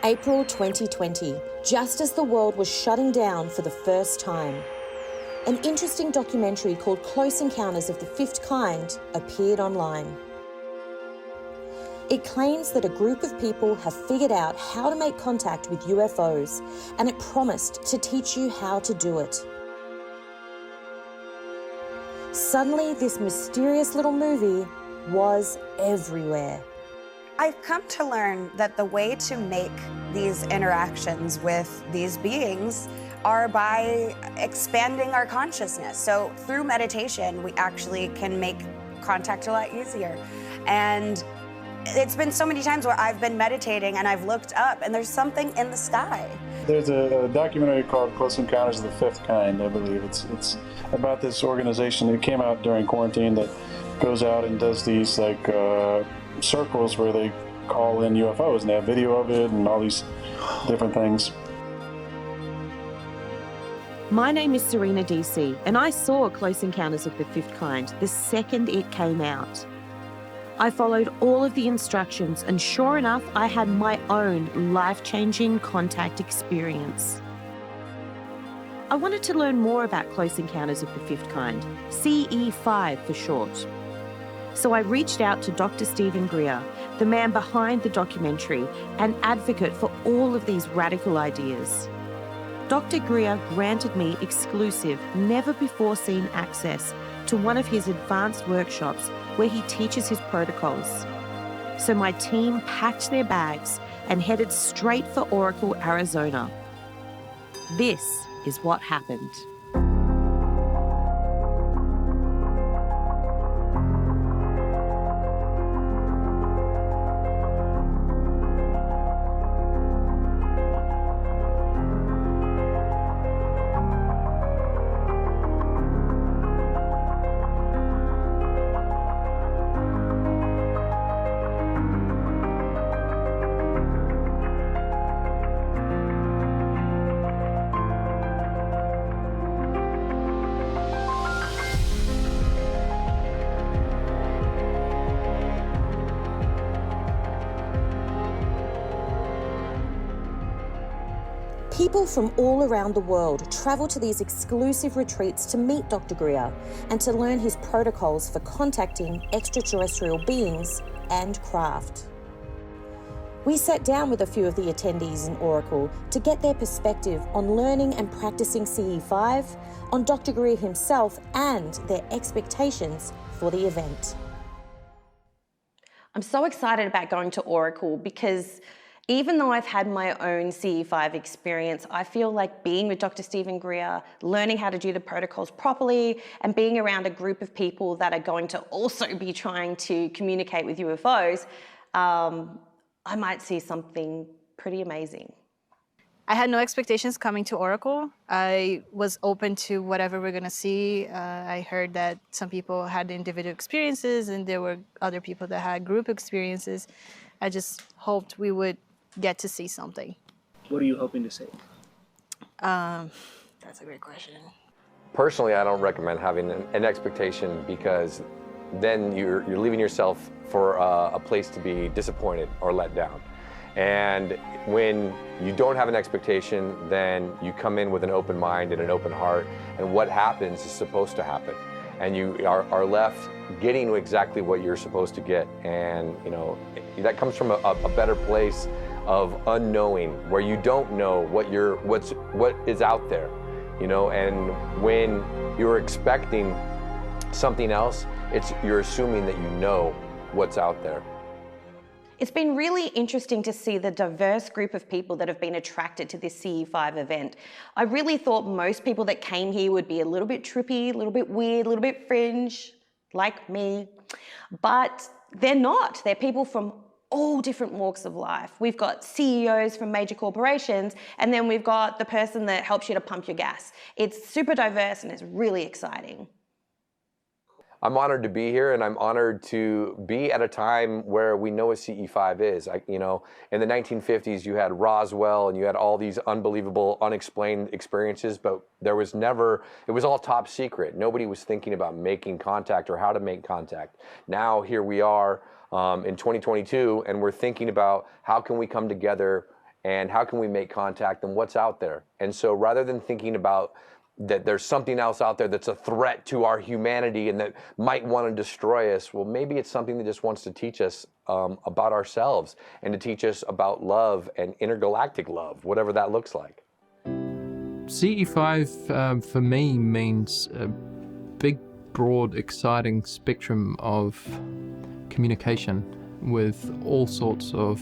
April 2020, just as the world was shutting down for the first time. An interesting documentary called Close Encounters of the Fifth Kind appeared online. It claims that a group of people have figured out how to make contact with UFOs, and it promised to teach you how to do it. Suddenly, this mysterious little movie was everywhere. I've come to learn that the way to make these interactions with these beings are by expanding our consciousness. So through meditation, we actually can make contact a lot easier. And it's been so many times where I've been meditating and I've looked up and there's something in the sky. There's a documentary called Close Encounters of the Fifth Kind, I believe. It's about this organization that came out during quarantine that goes out and does these circles where they call in UFOs, and they have video of it and all these different things. My name is Serena DC, and I saw Close Encounters of the Fifth Kind the second it came out. I followed all of the instructions, and sure enough, I had my own life-changing contact experience. I wanted to learn more about Close Encounters of the Fifth Kind, CE-5 for short. So I reached out to Dr. Stephen Greer, the man behind the documentary and advocate for all of these radical ideas. Dr. Greer granted me exclusive, never-before-seen access to one of his advanced workshops where he teaches his protocols. So my team packed their bags and headed straight for Oracle, Arizona. This is what happened. People from all around the world travel to these exclusive retreats to meet Dr. Greer and to learn his protocols for contacting extraterrestrial beings and craft. We sat down with a few of the attendees in Oracle to get their perspective on learning and practicing CE-5, on Dr. Greer himself, and their expectations for the event. I'm so excited about going to Oracle because even though I've had my own CE-5 experience, I feel like being with Dr. Stephen Greer, learning how to do the protocols properly, and being around a group of people that are going to also be trying to communicate with UFOs, I might see something pretty amazing. I had no expectations coming to Oracle. I was open to whatever we're gonna see. I heard that some people had individual experiences and there were other people that had group experiences. I just hoped we would get to see something. What are you hoping to see? That's a great question. Personally, I don't recommend having an expectation because then you're leaving yourself for a place to be disappointed or let down. And when you don't have an expectation, then you come in with an open mind and an open heart, and what happens is supposed to happen. And you are left getting exactly what you're supposed to get. And that comes from a better place of unknowing, where you don't know what is out there, and when you're expecting something else, you're assuming that you know what's out there. It's been really interesting to see the diverse group of people that have been attracted to this CE-5 event. I really thought most people that came here would be a little bit trippy, a little bit weird, a little bit fringe, like me, but they're not. They're people from all different walks of life. We've got CEOs from major corporations, and then we've got the person that helps you to pump your gas. It's super diverse and it's really exciting. I'm honored to be here, and I'm honored to be at a time where we know what CE-5 is. In the 1950s, you had Roswell, and you had all these unbelievable, unexplained experiences, but it was all top secret. Nobody was thinking about making contact or how to make contact. Now, here we are in 2022, and we're thinking about how can we come together and how can we make contact and what's out there. And so rather than thinking about that there's something else out there that's a threat to our humanity and that might want to destroy us, well, maybe it's something that just wants to teach us about ourselves and to teach us about love and intergalactic love, whatever that looks like. CE-5 for me means a big, broad, exciting spectrum of communication with all sorts of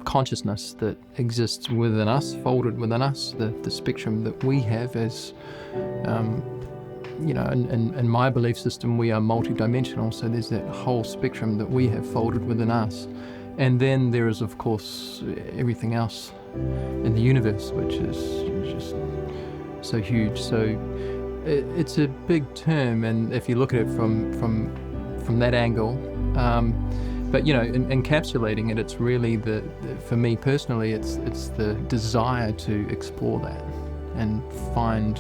consciousness that exists within us, folded within us, the spectrum that we have as, you know, in my belief system, we are multidimensional, so there's that whole spectrum that we have folded within us. And then there is, of course, everything else in the universe, which is just so huge. So it's a big term, and if you look at it from that angle, but you know, encapsulating it, it's really for me personally, it's the desire to explore that and find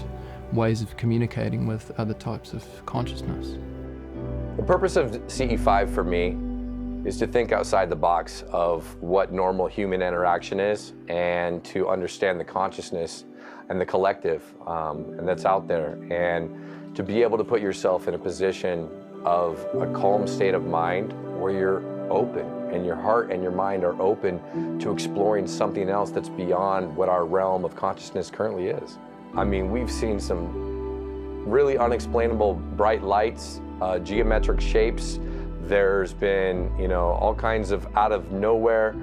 ways of communicating with other types of consciousness. The purpose of CE-5 for me is to think outside the box of what normal human interaction is and to understand the consciousness and the collective and that's out there, and to be able to put yourself in a position of a calm state of mind where you're open and your heart and your mind are open to exploring something else that's beyond what our realm of consciousness currently is. I mean, we've seen some really unexplainable bright lights, geometric shapes. There's been, you know, all kinds of out of nowhere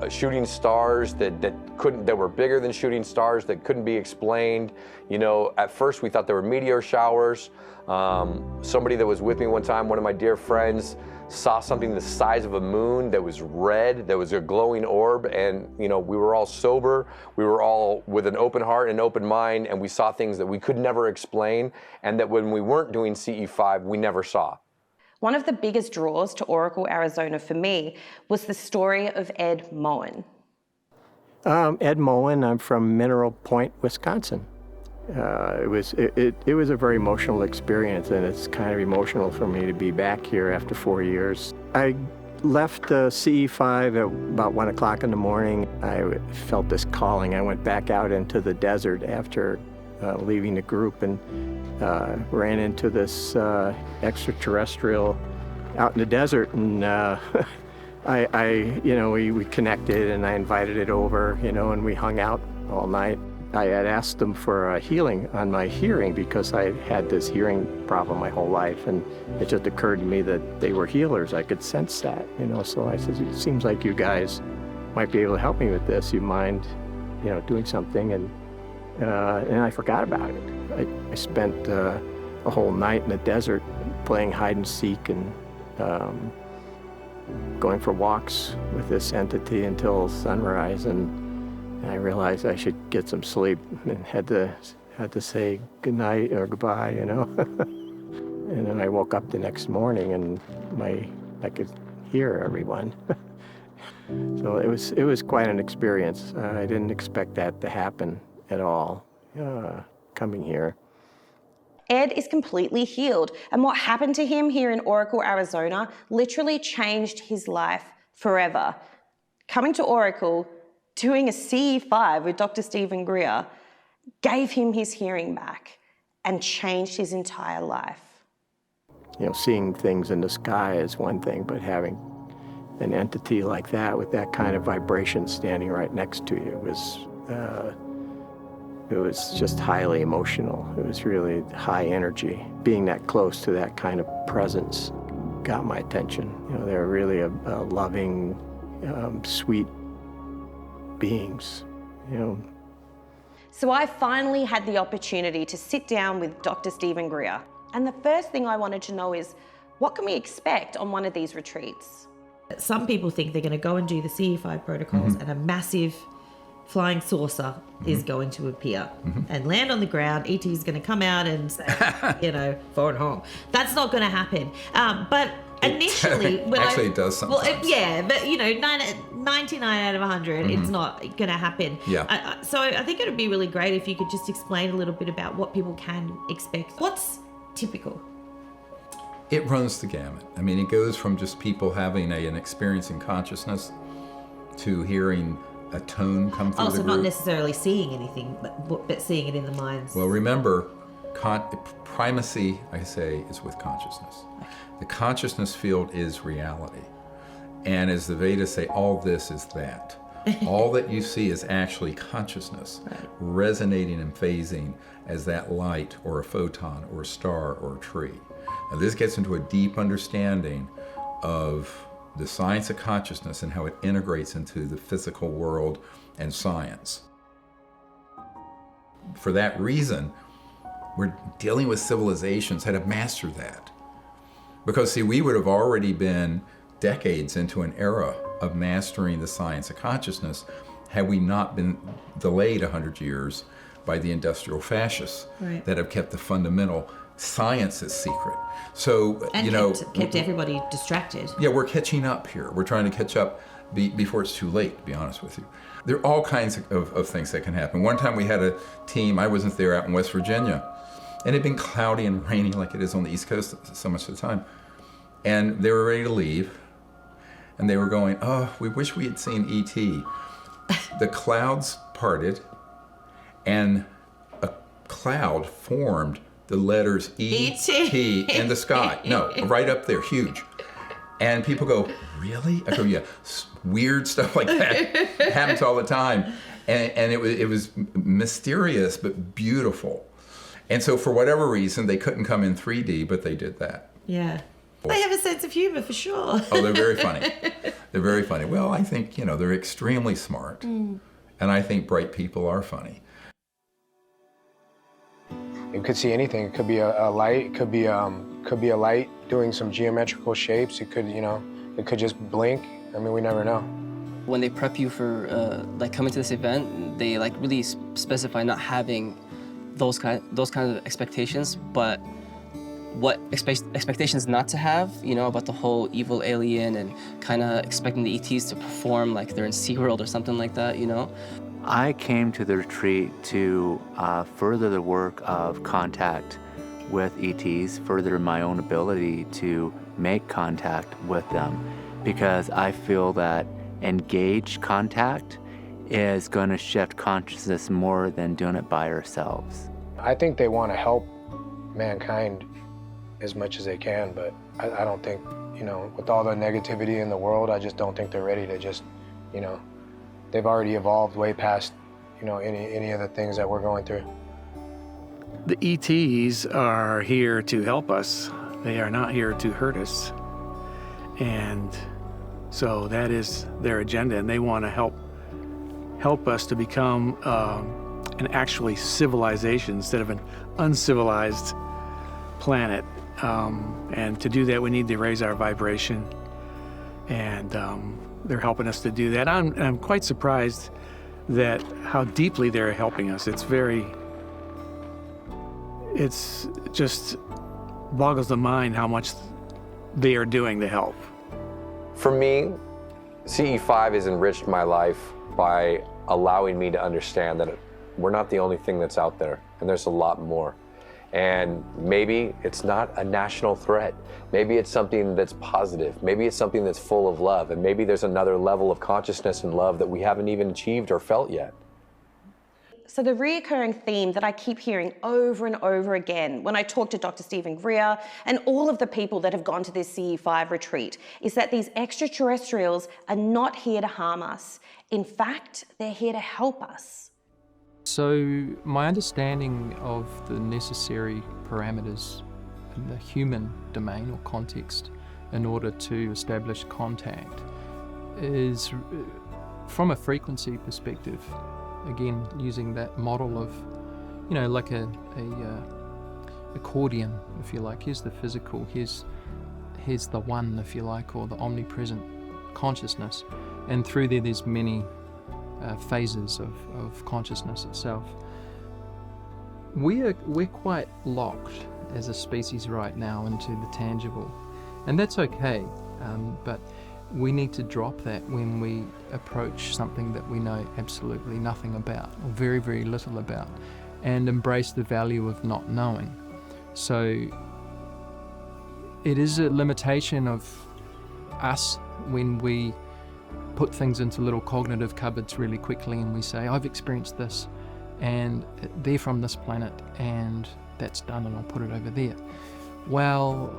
shooting stars that were bigger than shooting stars that couldn't be explained. You know, at first we thought there were meteor showers. Somebody that was with me one time, one of my dear friends, saw something the size of a moon that was red, that was a glowing orb, and you know, we were all sober, we were all with an open heart and open mind, and we saw things that we could never explain, and that when we weren't doing CE-5, we never saw. One of the biggest draws to Oracle, Arizona for me was the story of Ed Moen. Ed Moen, I'm from Mineral Point, Wisconsin. It was a very emotional experience, and it's kind of emotional for me to be back here after 4 years. I left CE-5 at about 1 o'clock in the morning. I felt this calling. I went back out into the desert after leaving the group and ran into this extraterrestrial out in the desert, and we connected, and I invited it over, you know, and we hung out all night. I had asked them for a healing on my hearing because I had this hearing problem my whole life, and it just occurred to me that they were healers. I could sense that, you know, so I said, it seems like you guys might be able to help me with this. You mind, you know, doing something? And I forgot about it. I spent a whole night in the desert playing hide and seek and going for walks with this entity until sunrise, and I realized I should get some sleep and had to say good night or goodbye, you know. And then I woke up the next morning and I could hear everyone. So it was quite an experience. I didn't expect that to happen at all coming here. Ed is completely healed, and what happened to him here in Oracle, Arizona literally changed his life forever. Coming to Oracle, doing a CE-5 with Dr. Stephen Greer gave him his hearing back and changed his entire life. You know, seeing things in the sky is one thing, but having an entity like that with that kind of vibration standing right next to you it was just highly emotional. It was really high energy. Being that close to that kind of presence got my attention. You know, they're really a loving, sweet beings, you know. So I finally had the opportunity to sit down with Dr. Stephen Greer. And the first thing I wanted to know is, what can we expect on one of these retreats? Some people think they're going to go and do the CE-5 protocols and a massive flying saucer is going to appear and land on the ground. ET is going to come out and say, you know, forward home. That's not going to happen. But initially, it does sometimes. Well, yeah, but you know, 99 out of 100, it's not going to happen. Yeah. So I think it would be really great if you could just explain a little bit about what people can expect. What's typical? It runs the gamut. I mean, it goes from just people having an experience in consciousness to hearing a tone come through Also, the not group. necessarily seeing anything, but seeing it in the mind's. Well, remember, primacy, I say, is with consciousness. The consciousness field is reality. And as the Vedas say, all this is that. All that you see is actually consciousness, resonating and phasing as that light or a photon or a star or a tree. Now, this gets into a deep understanding of the science of consciousness and how it integrates into the physical world and science. For that reason, we're dealing with civilizations that have mastered that. Because, see, we would have already been decades into an era of mastering the science of consciousness had we not been delayed 100 years by the industrial fascists that have kept the fundamental sciences secret. So, And kept everybody distracted. Yeah, we're catching up here. We're trying to catch up before it's too late, to be honest with you. There are all kinds of things that can happen. One time we had a team, I wasn't there, out in West Virginia, and it had been cloudy and rainy like it is on the East Coast so much of the time. And they were ready to leave, and they were going, oh, we wish we had seen E.T. The clouds parted, and a cloud formed the letters E.T. in the sky. No, right up there, huge. And people go, really? I go, yeah, weird stuff like that happens all the time. And it was mysterious, but beautiful. And so for whatever reason, they couldn't come in 3D, but they did that. Yeah. They have a sense of humor for sure. Oh, they're very funny. They're very funny. Well, I think, they're extremely smart. And I think bright people are funny. You could see anything. It could be a light. It could be a light doing some geometrical shapes. It could, it could just blink. I mean, we never know. When they prep you for coming to this event, they really specify not having those kind of expectations, but what expectations not to have, about the whole evil alien and kind of expecting the ETs to perform like they're in SeaWorld or something like that, I came to the retreat to further the work of contact with ETs, further my own ability to make contact with them, because I feel that engaged contact is going to shift consciousness more than doing it by ourselves. I think they want to help mankind as much as they can, but I don't think, with all the negativity in the world, I just don't think they're ready to just, they've already evolved way past, any of the things that we're going through. The ETs are here to help us. They are not here to hurt us. And so that is their agenda, and they want to help us to become an actually civilization instead of an uncivilized planet. And to do that, we need to raise our vibration, and they're helping us to do that. I'm quite surprised that how deeply they're helping us. It's just boggles the mind how much they are doing to help. For me, CE-5 has enriched my life by allowing me to understand that we're not the only thing that's out there, and there's a lot more. And maybe it's not a national threat. Maybe it's something that's positive. Maybe it's something that's full of love. And maybe there's another level of consciousness and love that we haven't even achieved or felt yet. So the reoccurring theme that I keep hearing over and over again when I talk to Dr. Stephen Greer and all of the people that have gone to this CE-5 retreat is that these extraterrestrials are not here to harm us. In fact, they're here to help us. So my understanding of the necessary parameters in the human domain or context in order to establish contact is from a frequency perspective. Again, using that model of, like a accordion, if you like. Here's the physical, here's the one, if you like, or the omnipresent consciousness. And through there's many phases of consciousness itself. We're quite locked as a species right now into the tangible, and that's okay, but we need to drop that when we approach something that we know absolutely nothing about, or very, very little about, and embrace the value of not knowing. So it is a limitation of us when we put things into little cognitive cupboards really quickly, and we say, I've experienced this, and they're from this planet, and that's done, and I'll put it over there. Well,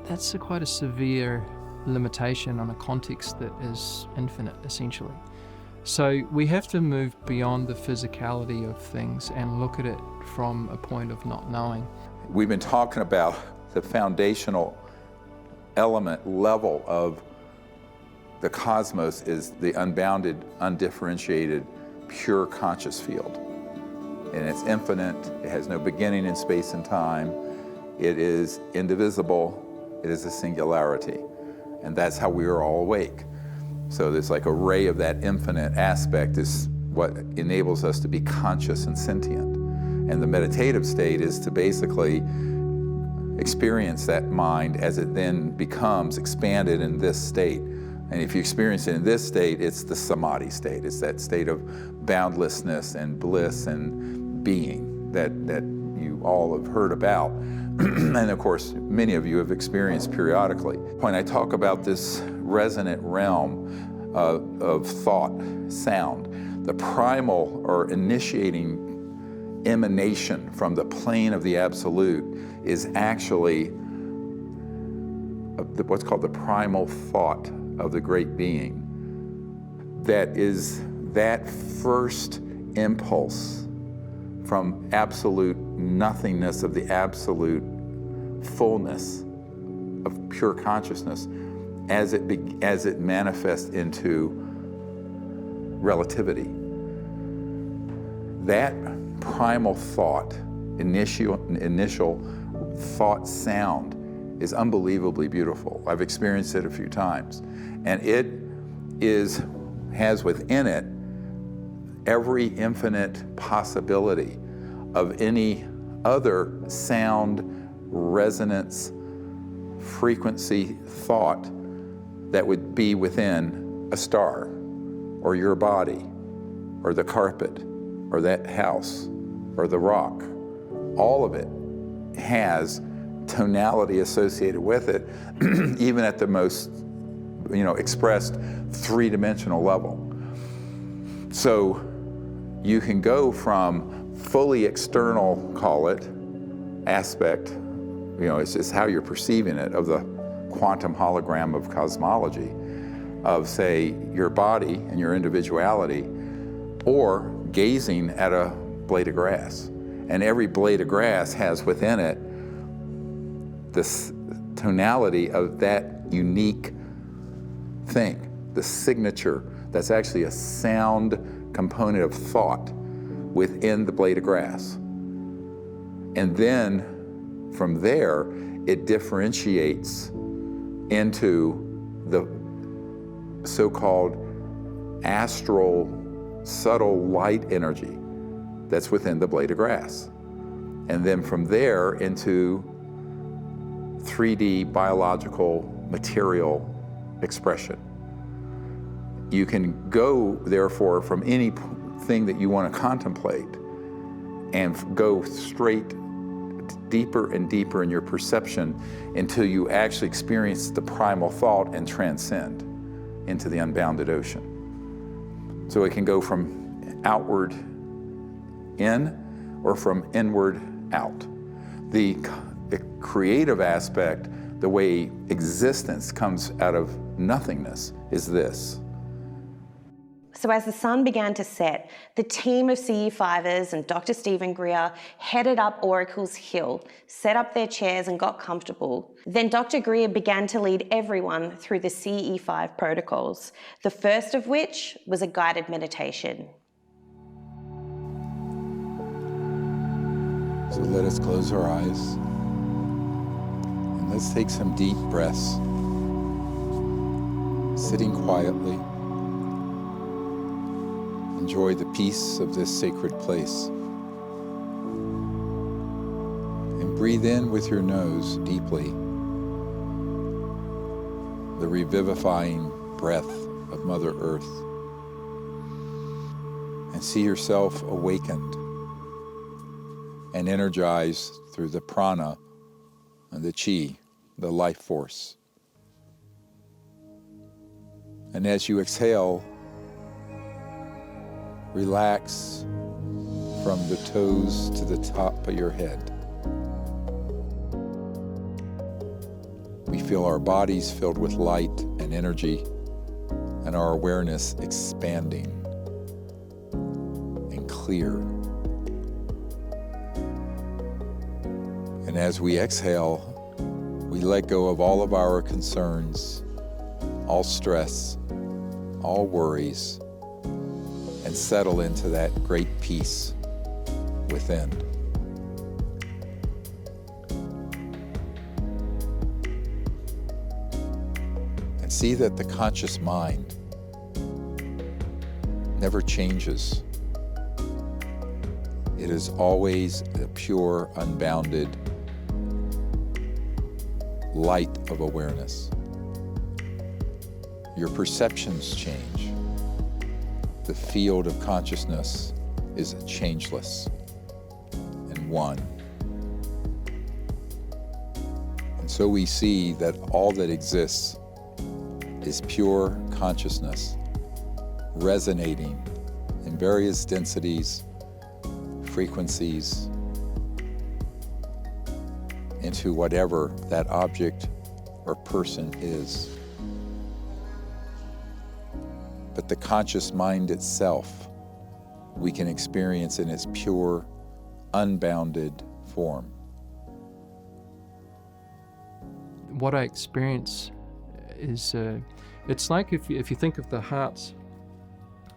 that's quite a severe limitation on a context that is infinite, essentially. So we have to move beyond the physicality of things and look at it from a point of not knowing. We've been talking about the foundational element level of the cosmos is the unbounded, undifferentiated, pure conscious field. And it's infinite, it has no beginning in space and time, it is indivisible, it is a singularity. And that's how we are all awake. So there's like a ray of that infinite aspect is what enables us to be conscious and sentient. And the meditative state is to basically experience that mind as it then becomes expanded in this state. And if you experience it in this state, it's the samadhi state. It's that state of boundlessness and bliss and being that you all have heard about. And of course, many of you have experienced periodically. When I talk about this resonant realm of thought, sound, the primal or initiating emanation from the plane of the absolute is actually what's called the primal thought of the great being. That is that first impulse from absolute nothingness of the absolute fullness of pure consciousness as it manifests into relativity. That primal thought, initial thought sound is unbelievably beautiful. I've experienced it a few times. And it has within it every infinite possibility of any other sound, resonance, frequency, thought that would be within a star, or your body, or the carpet, or that house, or the rock. All of it has tonality associated with it, even at the most, expressed three-dimensional level. So you can go from fully external, call it, aspect, it's just how you're perceiving it, of the quantum hologram of cosmology, of, say, your body and your individuality, or gazing at a blade of grass. And every blade of grass has within it this tonality of that unique thing, the signature that's actually a sound component of thought within the blade of grass. And then from there, it differentiates into the so-called astral, subtle light energy that's within the blade of grass. And then from there into 3D biological material expression. You can go, therefore, from anything that you want to contemplate and go straight deeper and deeper in your perception until you actually experience the primal thought and transcend into the unbounded ocean. So it can go from outward in or from inward out. The creative aspect, the way existence comes out of nothingness, is this. So as the sun began to set, the team of CE-5ers and Dr. Stephen Greer headed up Oracle's Hill, set up their chairs and got comfortable. Then Dr. Greer began to lead everyone through the CE-5 protocols, the first of which was a guided meditation. So let us close our eyes and let's take some deep breaths, sitting quietly. Enjoy the peace of this sacred place. And breathe in with your nose deeply the revivifying breath of Mother Earth. And see yourself awakened and energized through the prana and the chi, the life force. And as you exhale, relax from the toes to the top of your head. We feel our bodies filled with light and energy, and our awareness expanding and clear. And as we exhale, we let go of all of our concerns, all stress, all worries, and settle into that great peace within. And see that the conscious mind never changes. It is always a pure, unbounded light of awareness. Your perceptions change. The field of consciousness is changeless and one. And so we see that all that exists is pure consciousness, resonating in various densities, frequencies, into whatever that object or person is. But the conscious mind itself, we can experience in its pure, unbounded form. What I experience is, it's like if you think of the heart's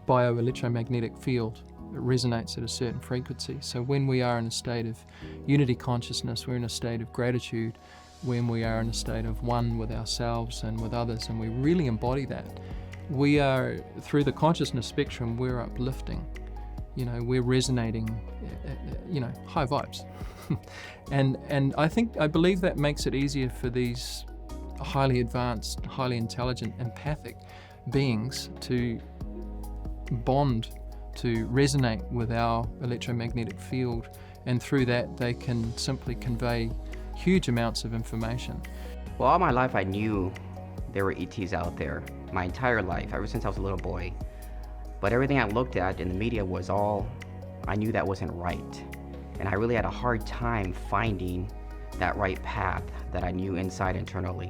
bioelectromagnetic field, it resonates at a certain frequency. So when we are in a state of unity consciousness, we're in a state of gratitude, when we are in a state of one with ourselves and with others, and we really embody that, we are, through the consciousness spectrum, we're uplifting. We're resonating, high vibes. and I believe that makes it easier for these highly advanced, highly intelligent, empathic beings to bond, to resonate with our electromagnetic field, and through that they can simply convey huge amounts of information. Well, all my life I knew there were ETs out there, my entire life, ever since I was a little boy. But everything I looked at in the media was all, I knew that wasn't right. And I really had a hard time finding that right path that I knew inside internally.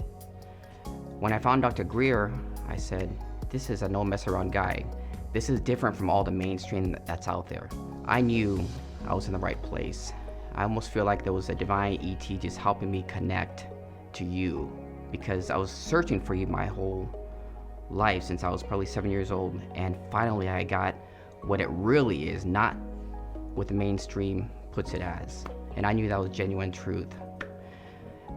When I found Dr. Greer, I said, this is a no mess around guy. This is different from all the mainstream that's out there. I knew I was in the right place. I almost feel like there was a divine ET just helping me connect to you, because I was searching for you my whole life since I was probably 7 years old, and finally I got what it really is, not what the mainstream puts it as. And I knew that was genuine truth.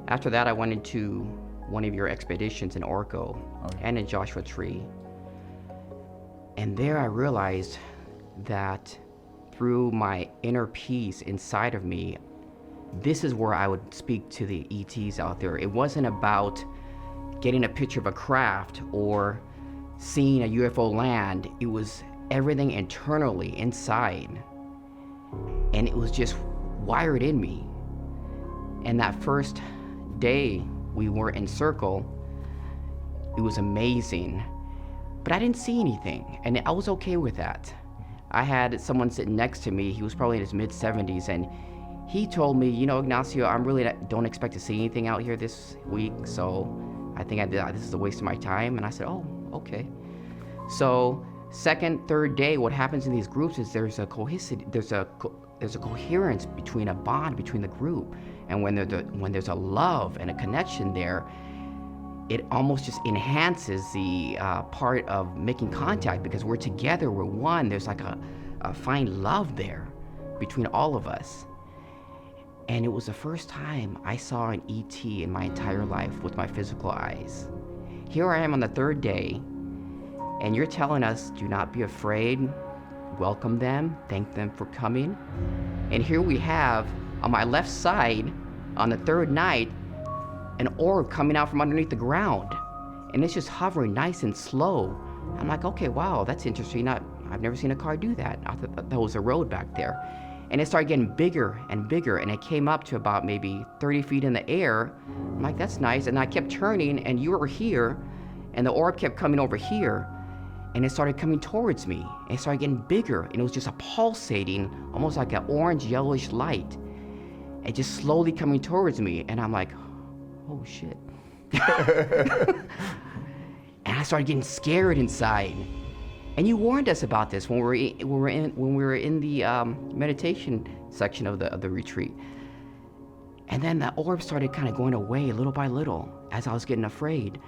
After that, I went into one of your expeditions in Orco and in Joshua Tree. And there I realized that through my inner peace inside of me, this is where I would speak to the ETs out there. It wasn't about getting a picture of a craft or seeing a UFO land. It was everything internally, inside. And it was just wired in me. And that first day we were in circle, it was amazing. But I didn't see anything, and I was okay with that. I had someone sitting next to me. He was probably in his mid-70s, and he told me, Ignacio, I really don't expect to see anything out here this week, so I think this is a waste of my time. And I said, oh, okay. So second, third day, what happens in these groups is there's a coherence between a bond between the group, and when there's a love and a connection there, it almost just enhances the part of making contact, because we're together, we're one. There's like a fine love there between all of us. And it was the first time I saw an ET in my entire life with my physical eyes. Here I am on the third day, and you're telling us, do not be afraid, welcome them, thank them for coming. And here we have, on my left side, on the third night, an orb coming out from underneath the ground. And it's just hovering nice and slow. I'm like, okay, wow, that's interesting. I've never seen a car do that. I thought that was a road back there. And it started getting bigger and bigger, and it came up to about maybe 30 feet in the air. I'm like, that's nice. And I kept turning, and you were here, And the orb kept coming over here, and it started coming towards me. And it started getting bigger, and it was just a pulsating, almost like an orange yellowish light. It just slowly coming towards me, and I'm like, oh shit. And I started getting scared inside. And you warned us about this when we were in the meditation section of the retreat. And then the orb started kind of going away little by little as I was getting afraid.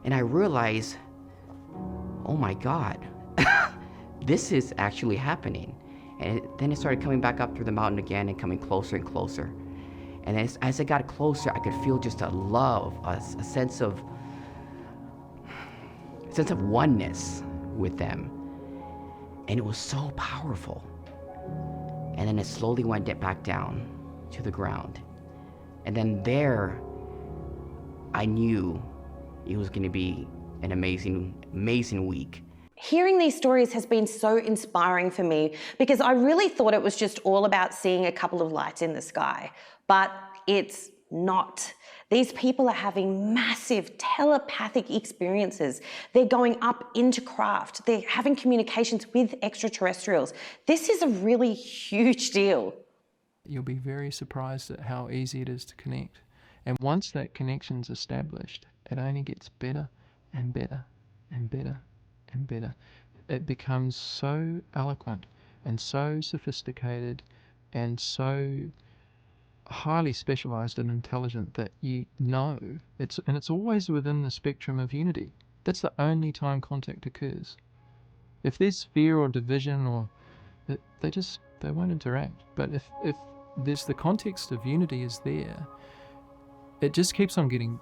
And I realized, oh my God, this is actually happening. And then it started coming back up through the mountain again and coming closer and closer. And as it got closer, I could feel just a love, a sense of oneness with them. And it was so powerful. And then it slowly went back down to the ground. And then there, I knew it was going to be an amazing, amazing week. Hearing these stories has been so inspiring for me because I really thought it was just all about seeing a couple of lights in the sky, but it's not. These people are having massive telepathic experiences. They're going up into craft. They're having communications with extraterrestrials. This is a really huge deal. You'll be very surprised at how easy it is to connect. And once that connection's established, it only gets better and better and better and better. It becomes so eloquent and so sophisticated and so highly specialized and intelligent that you know it's always within the spectrum of unity. That's the only time contact occurs. If there's fear or division or they won't interact. But if there's the context of unity is there, it just keeps on getting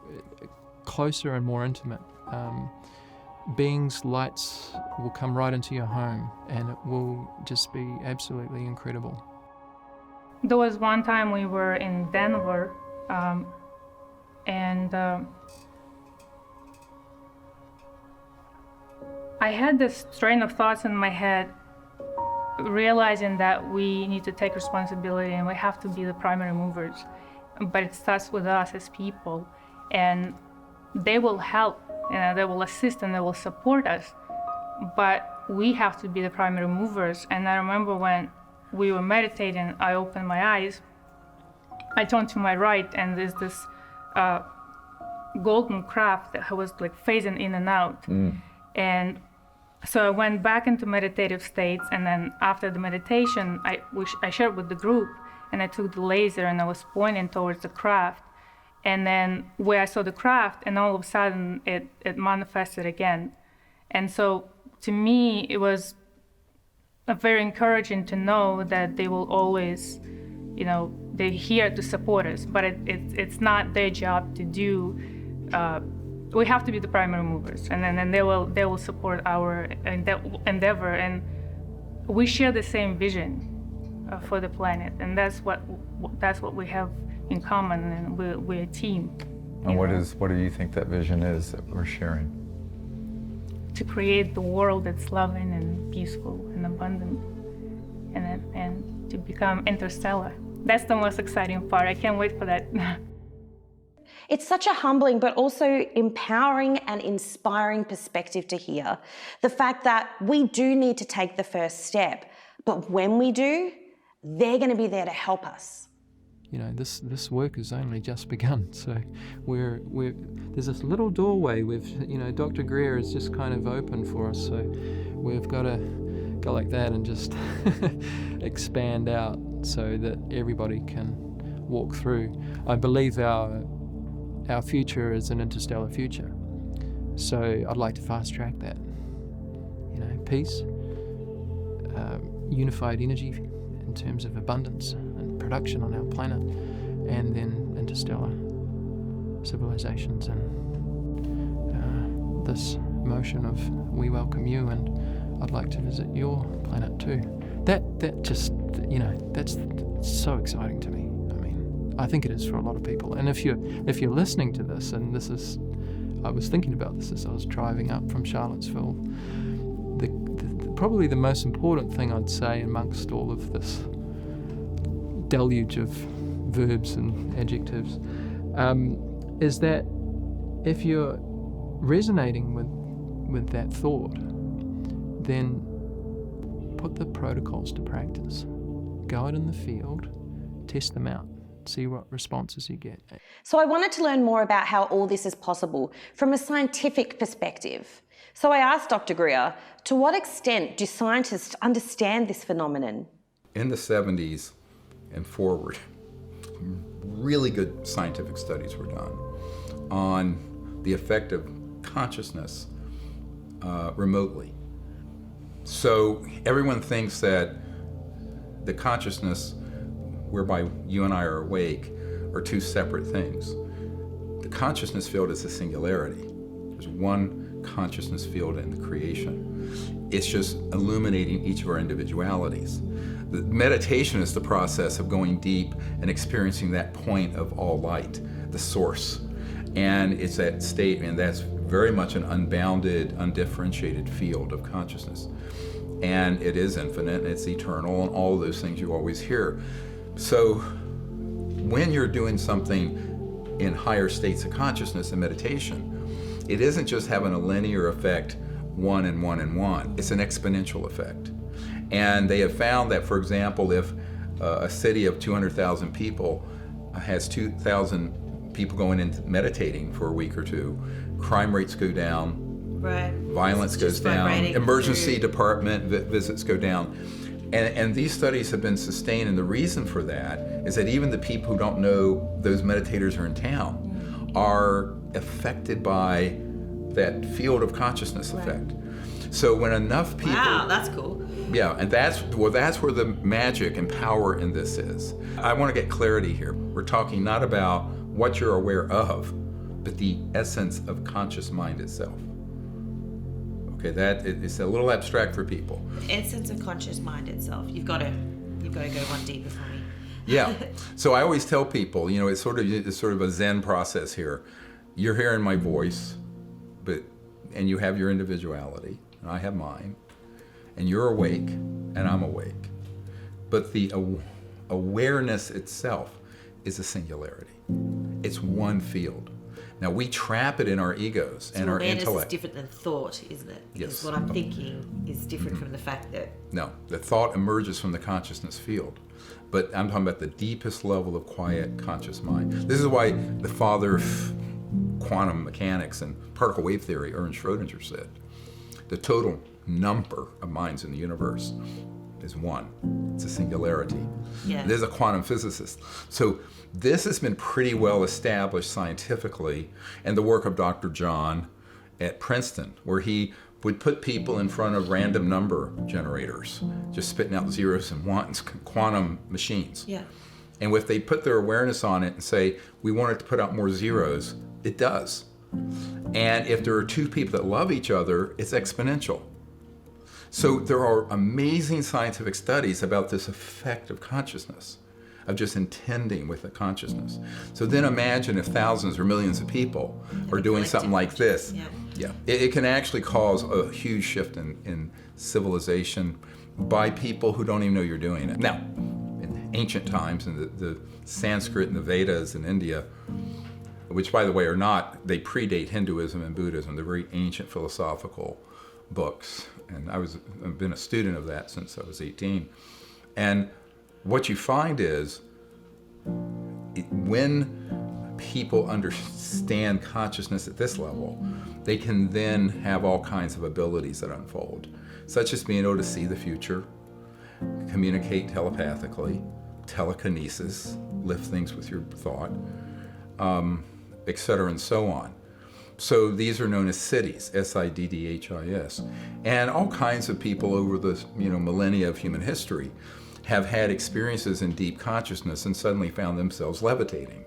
closer and more intimate. Beings, lights will come right into your home and it will just be absolutely incredible. There was one time we were in Denver, and I had this train of thoughts in my head, realizing that we need to take responsibility and we have to be the primary movers. But it starts with us as people, and they will help, they will assist and they will support us, but we have to be the primary movers. And I remember when we were meditating, I opened my eyes, I turned to my right, and there's this golden craft that was like phasing in and out. And so I went back into meditative states, and then after the meditation, I shared with the group, and I took the laser and I was pointing towards the craft. And then where I saw the craft, and all of a sudden it manifested again. And so to me, it was very encouraging to know that they will always, they're here to support us, but it's not their job to do. We have to be the primary movers, and then they will support our endeavor, and we share the same vision for the planet, and that's what we have in common, and we're a team. And what do you think that vision is that we're sharing? To create the world that's loving and peaceful and abundant, and to become interstellar. That's the most exciting part. I can't wait for that. It's such a humbling but also empowering and inspiring perspective to hear. The fact that we do need to take the first step, but when we do, they're going to be there to help us. This work has only just begun, so there's this little doorway Dr. Greer has just kind of opened for us, so we've got to go like that and just expand out so that everybody can walk through. I believe our future is an interstellar future, so I'd like to fast track that. Peace, unified energy in terms of abundance and production on our planet, and then interstellar civilizations and this motion of we welcome you, and I'd like to visit your planet too. That just, that's so exciting to me. I think it is for a lot of people. And if you're listening to this, and I was thinking about this as I was driving up from Charlottesville, probably the most important thing I'd say amongst all of this deluge of verbs and adjectives is that if you're resonating with with that thought, then put the protocols to practice. Go out in the field, test them out, see what responses you get. So I wanted to learn more about how all this is possible from a scientific perspective. So I asked Dr. Greer, to what extent do scientists understand this phenomenon? In the 70s and forward, really good scientific studies were done on the effect of consciousness remotely. So everyone thinks that the consciousness whereby you and I are awake are two separate things. The consciousness field is a singularity. There's one consciousness field in the creation. It's just illuminating each of our individualities. The meditation is the process of going deep and experiencing that point of all light, the source. And it's that state, and that's very much an unbounded, undifferentiated field of consciousness. And it is infinite, and it's eternal, and all of those things you always hear. So when you're doing something in higher states of consciousness and meditation, it isn't just having a linear effect, 1 and 1 and 1. It's an exponential effect. And they have found that, for example, if a city of 200,000 people has 2,000 people going in meditating for a week or two, crime rates go down, right. Violence goes down, emergency department visits go down. And these studies have been sustained, and the reason for that is that even the people who don't know those meditators are in town are affected by that field of consciousness effect. So when enough people... Wow, that's cool. Yeah, and that's where the magic and power in this is. I want to get clarity here. We're talking not about what you're aware of, but the essence of conscious mind itself. Okay, that it's a little abstract for people. The essence of conscious mind itself. You've got to go one deeper for me. Yeah. So I always tell people, it's sort of a Zen process here. You're hearing my voice, and you have your individuality, and I have mine, and you're awake, and I'm awake. But the awareness itself is a singularity. It's one field. Now, we trap it in our egos and our intellect. Awareness is different than thought, isn't it? Because what I'm thinking is different from the fact that... No, the thought emerges from the consciousness field. But I'm talking about the deepest level of quiet, conscious mind. This is why the father of quantum mechanics and particle wave theory, Ernst Schrödinger, said, the total number of minds in the universe is one. It's a singularity. Yeah. There's a quantum physicist. So this has been pretty well established scientifically, and the work of Dr. John at Princeton, where he would put people in front of random number generators, just spitting out zeros and ones, quantum machines. Yeah. And if they put their awareness on it and say, we want it to put out more zeros, it does. And if there are two people that love each other, it's exponential. So there are amazing scientific studies about this effect of consciousness, of just intending with the consciousness. So then imagine if thousands or millions of people are doing something like this. Yeah. It can actually cause a huge shift in civilization by people who don't even know you're doing it. Now, in ancient times, in the Sanskrit and the Vedas in India, which by the way they predate Hinduism and Buddhism. They're very ancient philosophical books. And I've been a student of that since I was 18. And what you find is when people understand consciousness at this level, they can then have all kinds of abilities that unfold, such as being able to see the future, communicate telepathically, telekinesis, lift things with your thought, et cetera, and so on. So these are known as siddhis, S-I-D-D-H-I-S. And all kinds of people over the millennia of human history have had experiences in deep consciousness and suddenly found themselves levitating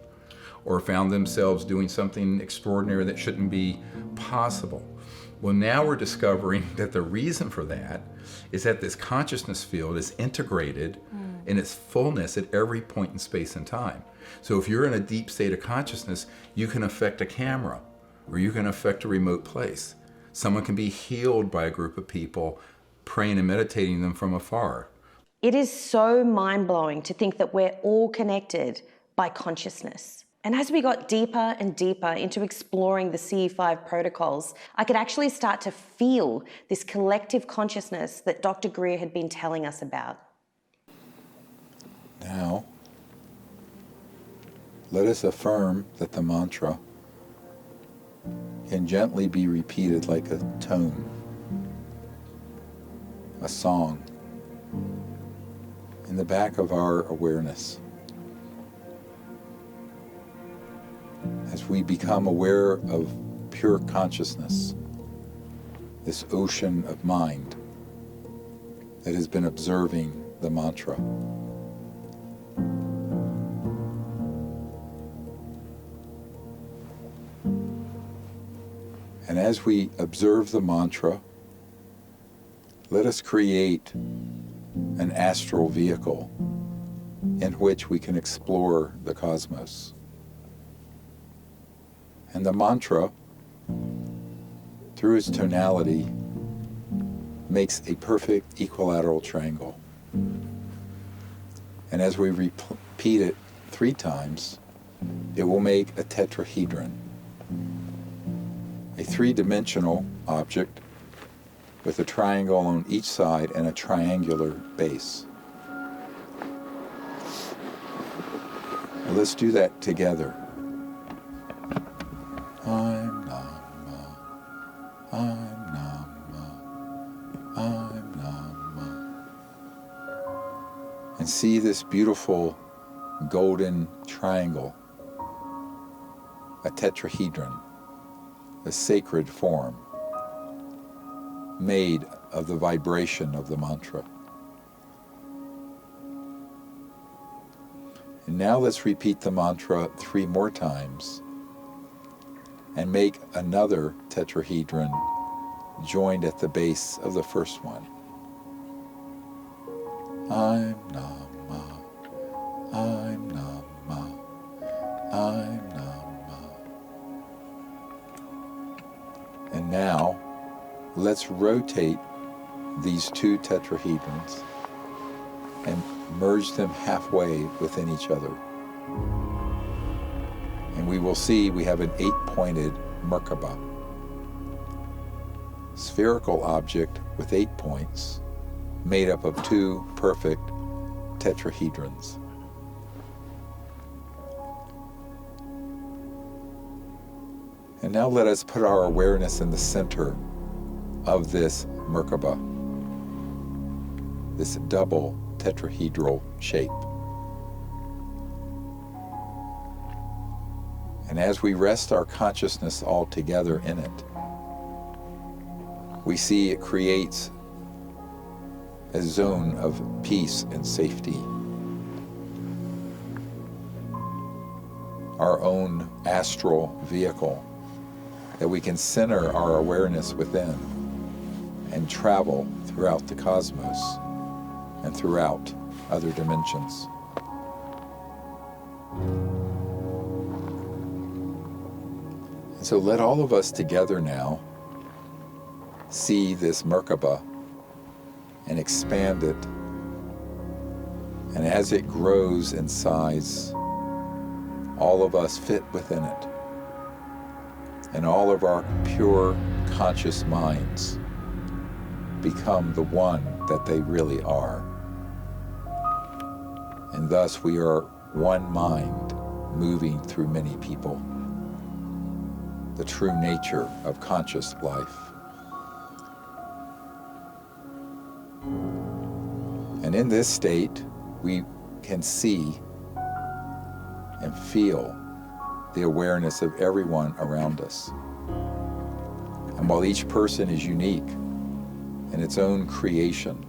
or found themselves doing something extraordinary that shouldn't be possible. Well, now we're discovering that the reason for that is that this consciousness field is integrated in its fullness at every point in space and time. So if you're in a deep state of consciousness, you can affect a camera, or you can affect a remote place. Someone can be healed by a group of people praying and meditating them from afar. It is so mind-blowing to think that we're all connected by consciousness. And as we got deeper and deeper into exploring the CE-5 protocols, I could actually start to feel this collective consciousness that Dr. Greer had been telling us about. Now, let us affirm that the mantra can gently be repeated like a tone, a song, in the back of our awareness. As we become aware of pure consciousness, this ocean of mind that has been observing the mantra. And as we observe the mantra, let us create an astral vehicle in which we can explore the cosmos. And the mantra, through its tonality, makes a perfect equilateral triangle. And as we repeat it 3 times, it will make a tetrahedron, a 3-dimensional object with a triangle on each side and a triangular base. Now let's do that together. I'm Nama, I'm Nama, I'm Nama. And see this beautiful golden triangle, a tetrahedron, a sacred form, made of the vibration of the mantra. And now let's repeat the mantra 3 more times and make another tetrahedron joined at the base of the first one. I'm Nama, I'm Nama, I'm Nama. And now, let's rotate these 2 tetrahedrons and merge them halfway within each other. And we will see we have an 8-pointed Merkaba, spherical object with 8 points, made up of 2 perfect tetrahedrons. And now let us put our awareness in the center of this Merkaba, this double tetrahedral shape. And as we rest our consciousness all together in it, we see it creates a zone of peace and safety. Our own astral vehicle that we can center our awareness within and travel throughout the cosmos and throughout other dimensions. And so let all of us together now see this Merkaba and expand it. And as it grows in size, all of us fit within it. And all of our pure conscious minds become the one that they really are. And thus we are one mind moving through many people, the true nature of conscious life. And in this state, we can see and feel the awareness of everyone around us. And while each person is unique in its own creation,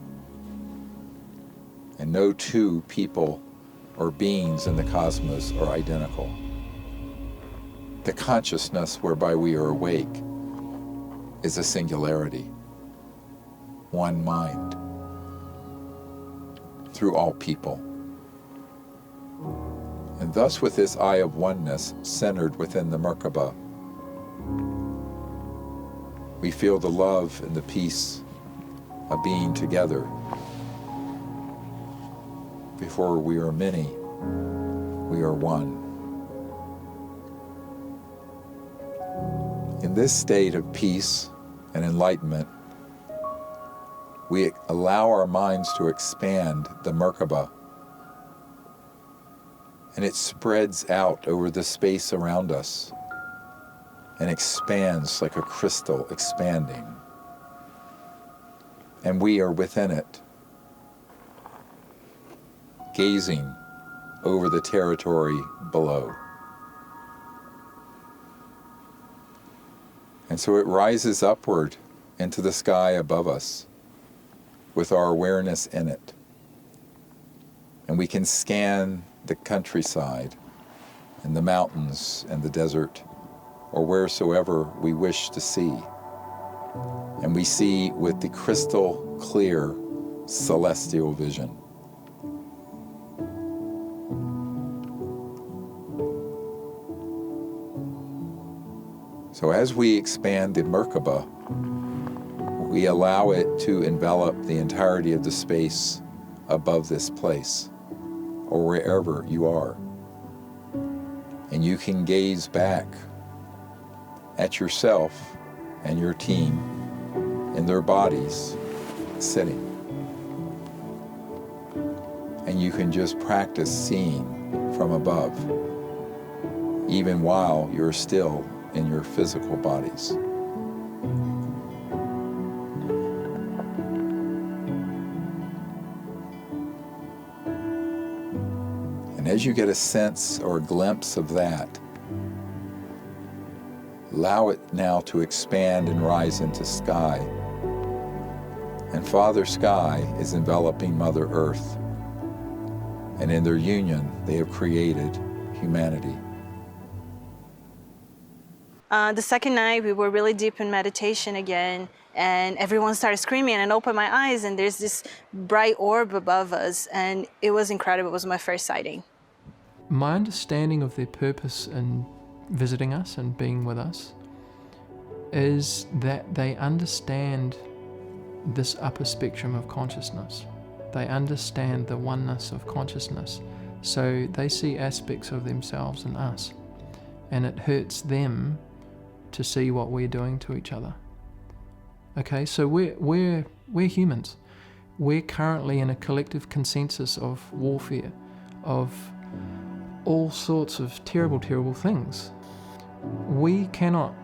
and no 2 people or beings in the cosmos are identical, the consciousness whereby we are awake is a singularity, one mind, through all people. And thus with this eye of oneness centered within the Merkaba, we feel the love and the peace of being together. Before we are many, we are one. this state of peace and enlightenment, we allow our minds to expand the Merkaba, and it spreads out over the space around us and expands like a crystal expanding. And we are within it, gazing over the territory below. And so it rises upward into the sky above us with our awareness in it. And we can scan the countryside and the mountains and the desert or wheresoever we wish to see. And we see with the crystal clear celestial vision. So as we expand the Merkaba, we allow it to envelop the entirety of the space above this place, or wherever you are. And you can gaze back at yourself and your team in their bodies sitting. And you can just practice seeing from above, even while you're still in your physical bodies. And as you get a sense or a glimpse of that, allow it now to expand and rise into sky. And Father Sky is enveloping Mother Earth. And in their union, they have created humanity. The second night, we were really deep in meditation again, and everyone started screaming, and I opened my eyes, and there's this bright orb above us, and it was incredible. It was my first sighting. My understanding of their purpose in visiting us and being with us is that they understand this upper spectrum of consciousness. They understand the oneness of consciousness, so they see aspects of themselves in us, and it hurts them to see what we're doing to each other. Okay, so we're humans. We're currently in a collective consensus of warfare, of all sorts of terrible, terrible things. We cannot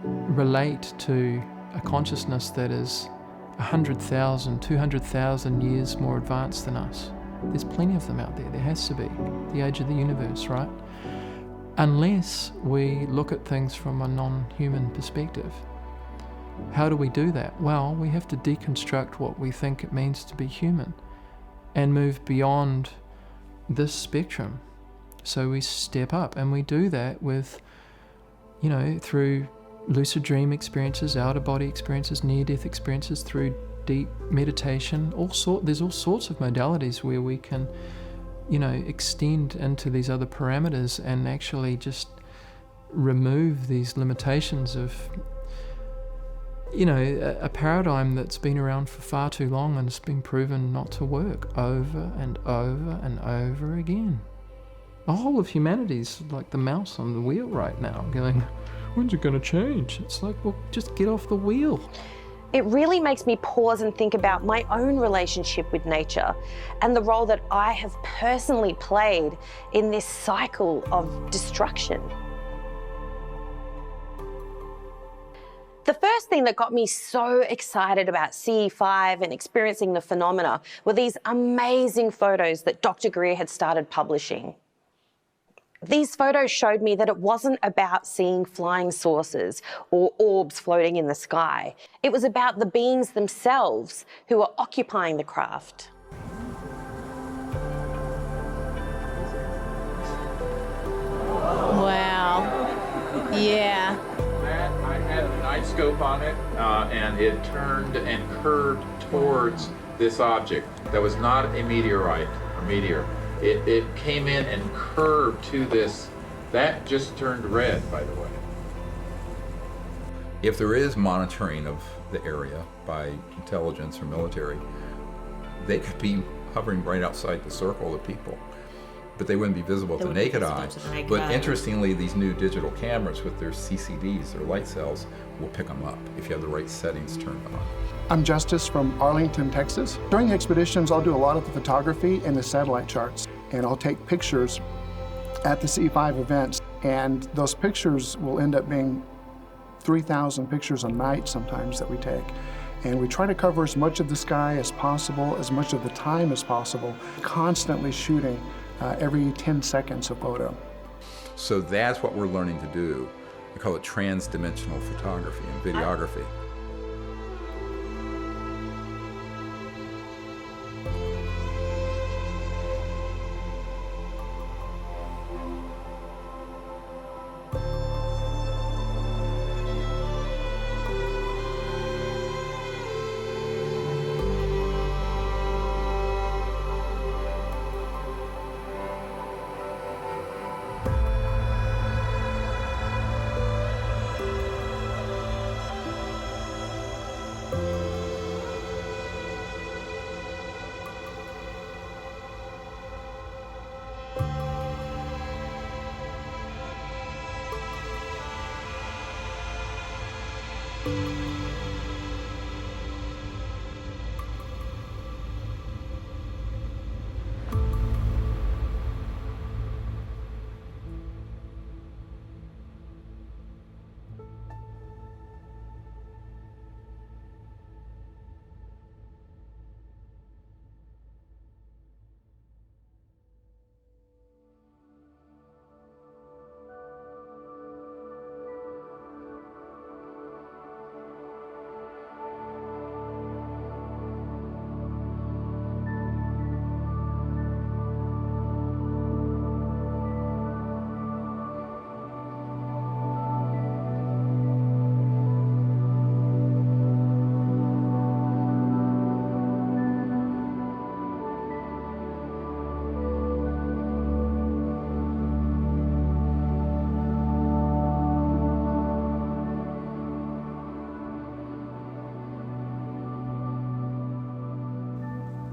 relate to a consciousness that is 100,000, 200,000 years more advanced than us. There's plenty of them out there. There has to be. The age of the universe, right? Unless we look at things from a non-human perspective. How do we do that? Well, we have to deconstruct what we think it means to be human and move beyond this spectrum. So we step up, and we do that with, through lucid dream experiences, out-of-body experiences, near-death experiences, through deep meditation. There's all sorts of modalities where we can extend into these other parameters and actually just remove these limitations of, a paradigm that's been around for far too long and it's been proven not to work over and over and over again. The whole of humanity's like the mouse on the wheel right now, going, when's it going to change? It's like, well, just get off the wheel. It really makes me pause and think about my own relationship with nature and the role that I have personally played in this cycle of destruction. The first thing that got me so excited about CE-5 and experiencing the phenomena were these amazing photos that Dr. Greer had started publishing. These photos showed me that it wasn't about seeing flying saucers or orbs floating in the sky. It was about the beings themselves who were occupying the craft. Wow. Yeah. I had a night scope on it, and it turned and curved towards this object. That was not a meteorite or meteor. It came in and curved to this. That just turned red, by the way. If there is monitoring of the area by intelligence or military, they could be hovering right outside the circle of people. but they wouldn't be visible They to wouldn't be naked visible eye. to the naked But eye. interestingly, these new digital cameras with their CCDs, their light cells, will pick them up if you have the right settings turned on. I'm Justice from Arlington, Texas. During the expeditions, I'll do a lot of the photography and the satellite charts, and I'll take pictures at the CE-5 events, and those pictures will end up being 3,000 pictures a night sometimes that we take. And we try to cover as much of the sky as possible, as much of the time as possible, constantly shooting every 10 seconds a photo. So that's what we're learning to do. We call it trans-dimensional photography and videography.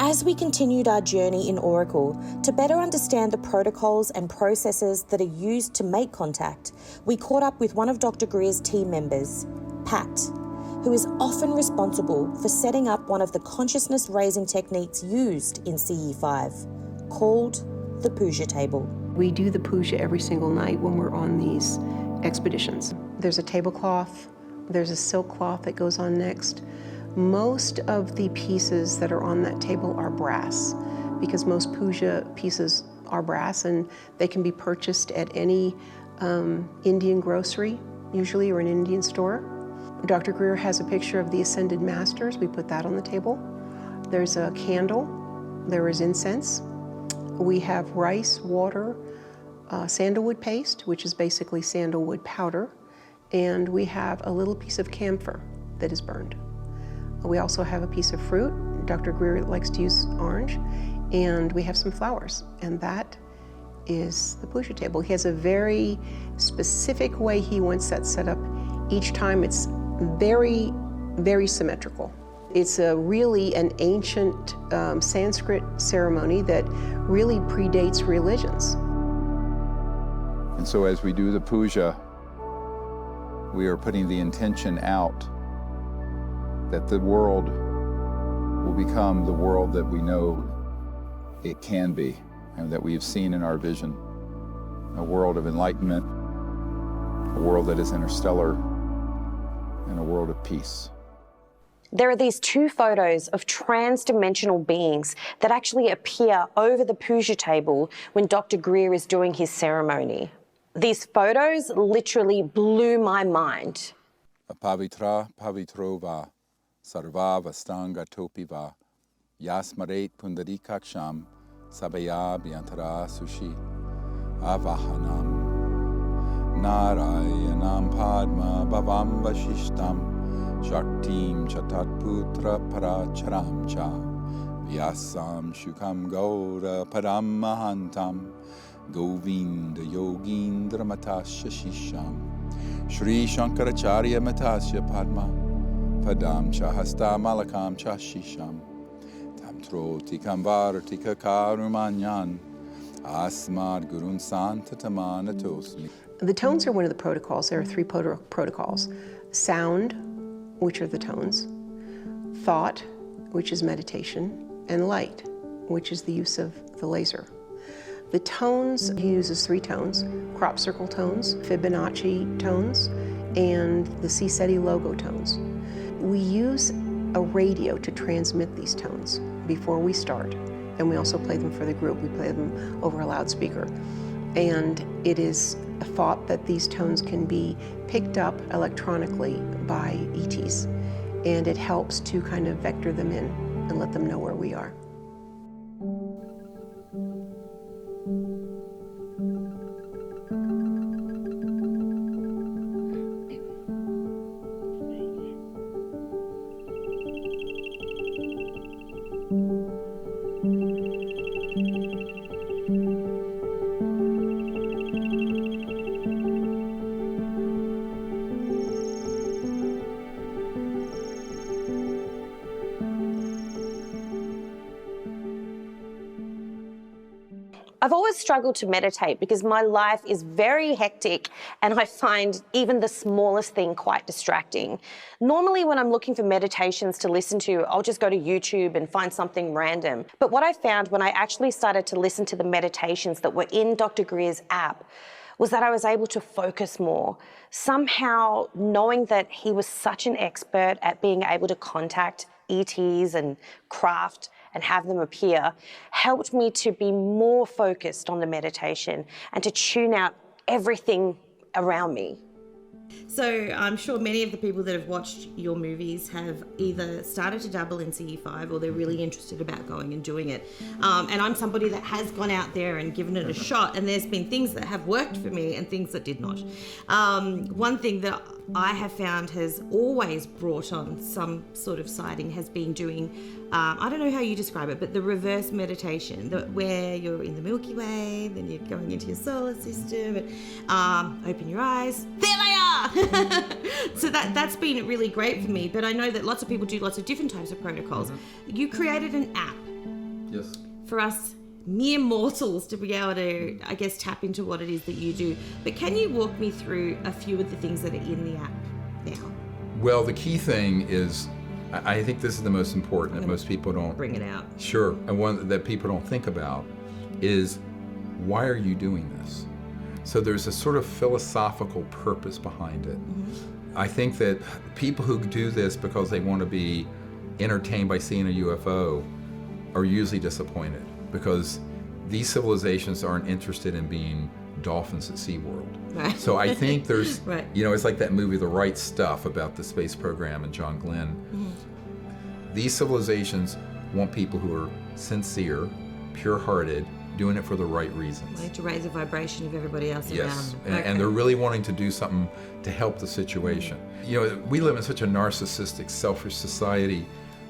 As we continued our journey in Oracle, to better understand the protocols and processes that are used to make contact, we caught up with one of Dr. Greer's team members, Pat, who is often responsible for setting up one of the consciousness-raising techniques used in CE-5, called the puja table. We do the puja every single night when we're on these expeditions. There's a tablecloth, there's a silk cloth that goes on next. Most of the pieces that are on that table are brass, because most puja pieces are brass, and they can be purchased at any Indian grocery, usually, or an Indian store. Dr. Greer has a picture of the Ascended Masters. We put that on the table. There's a candle. There is incense. We have rice, water, sandalwood paste, which is basically sandalwood powder, and we have a little piece of camphor that is burned. We also have a piece of fruit. Dr. Greer likes to use orange, and we have some flowers, and that is the puja table. He has a very specific way he wants that set up. Each time it's very, very symmetrical. It's really an ancient Sanskrit ceremony that really predates religions. And so as we do the puja, we are putting the intention out that the world will become the world that we know it can be and that we have seen in our vision. A world of enlightenment, a world that is interstellar, and a world of peace. There are these two photos of trans-dimensional beings that actually appear over the puja table when Dr. Greer is doing his ceremony. These photos literally blew my mind. Pavitra pavitrova sarva vastanga topiva yasmaret pundarikaksham sabaya bhyantara sushi avahanam narayanam padma bhavam vashishtam shaktim chatatputra paracharam cha vyasam shukam gaura param mahantam govinda yogindra matasya shisham Shri Shankaracharya matasya padma padam cha hasta malakam cha shisham tamtro tikam vartika karumanyan Asmad Gurun Santa Tamana Tosmi. The tones are one of the protocols. There are 3 protocols. Sound, which are the tones. Thought, which is meditation. And light, which is the use of the laser. The tones, he uses 3 tones: crop circle tones, Fibonacci tones, and the CE-5 logo tones. We use a radio to transmit these tones before we start, and we also play them for the group. We play them over a loudspeaker. And it is thought that these tones can be picked up electronically by ETs, and it helps to kind of vector them in and let them know where we are. I've always struggled to meditate because my life is very hectic and I find even the smallest thing quite distracting. Normally when I'm looking for meditations to listen to, I'll just go to YouTube and find something random. But what I found when I actually started to listen to the meditations that were in Dr. Greer's app was that I was able to focus more. Somehow knowing that he was such an expert at being able to contact ETs and craft and have them appear helped me to be more focused on the meditation and to tune out everything around me. So I'm sure many of the people that have watched your movies have either started to dabble in CE-5 or they're really interested about going and doing it. And I'm somebody that has gone out there and given it a shot, and there's been things that have worked for me and things that did not. One thing that I have found has always brought on some sort of sighting has been doing, I don't know how you describe it, but the reverse meditation, where you're in the Milky Way, then you're going into your solar system, and open your eyes, there they are! So that's been really great for me, but I know that lots of people do lots of different types of protocols. You created an app. Yes. For us mere mortals to be able to, I guess, tap into what it is that you do. But can you walk me through a few of the things that are in the app now? Well, the key thing is, I think this is the most important that most people don't bring it out. Sure, and one that people don't think about is, why are you doing this? So there's a sort of philosophical purpose behind it. Mm-hmm. I think that people who do this because they want to be entertained by seeing a UFO are usually disappointed, because these civilizations aren't interested in being dolphins at SeaWorld. Right. So I think there's, right. You know, it's like that movie, The Right Stuff, about the space program and John Glenn. Mm-hmm. These civilizations want people who are sincere, pure-hearted, doing it for the right reasons. Like to raise the vibration of everybody else yes. around. And they're really wanting to do something to help the situation. Mm-hmm. You know, we live in such a narcissistic, selfish society.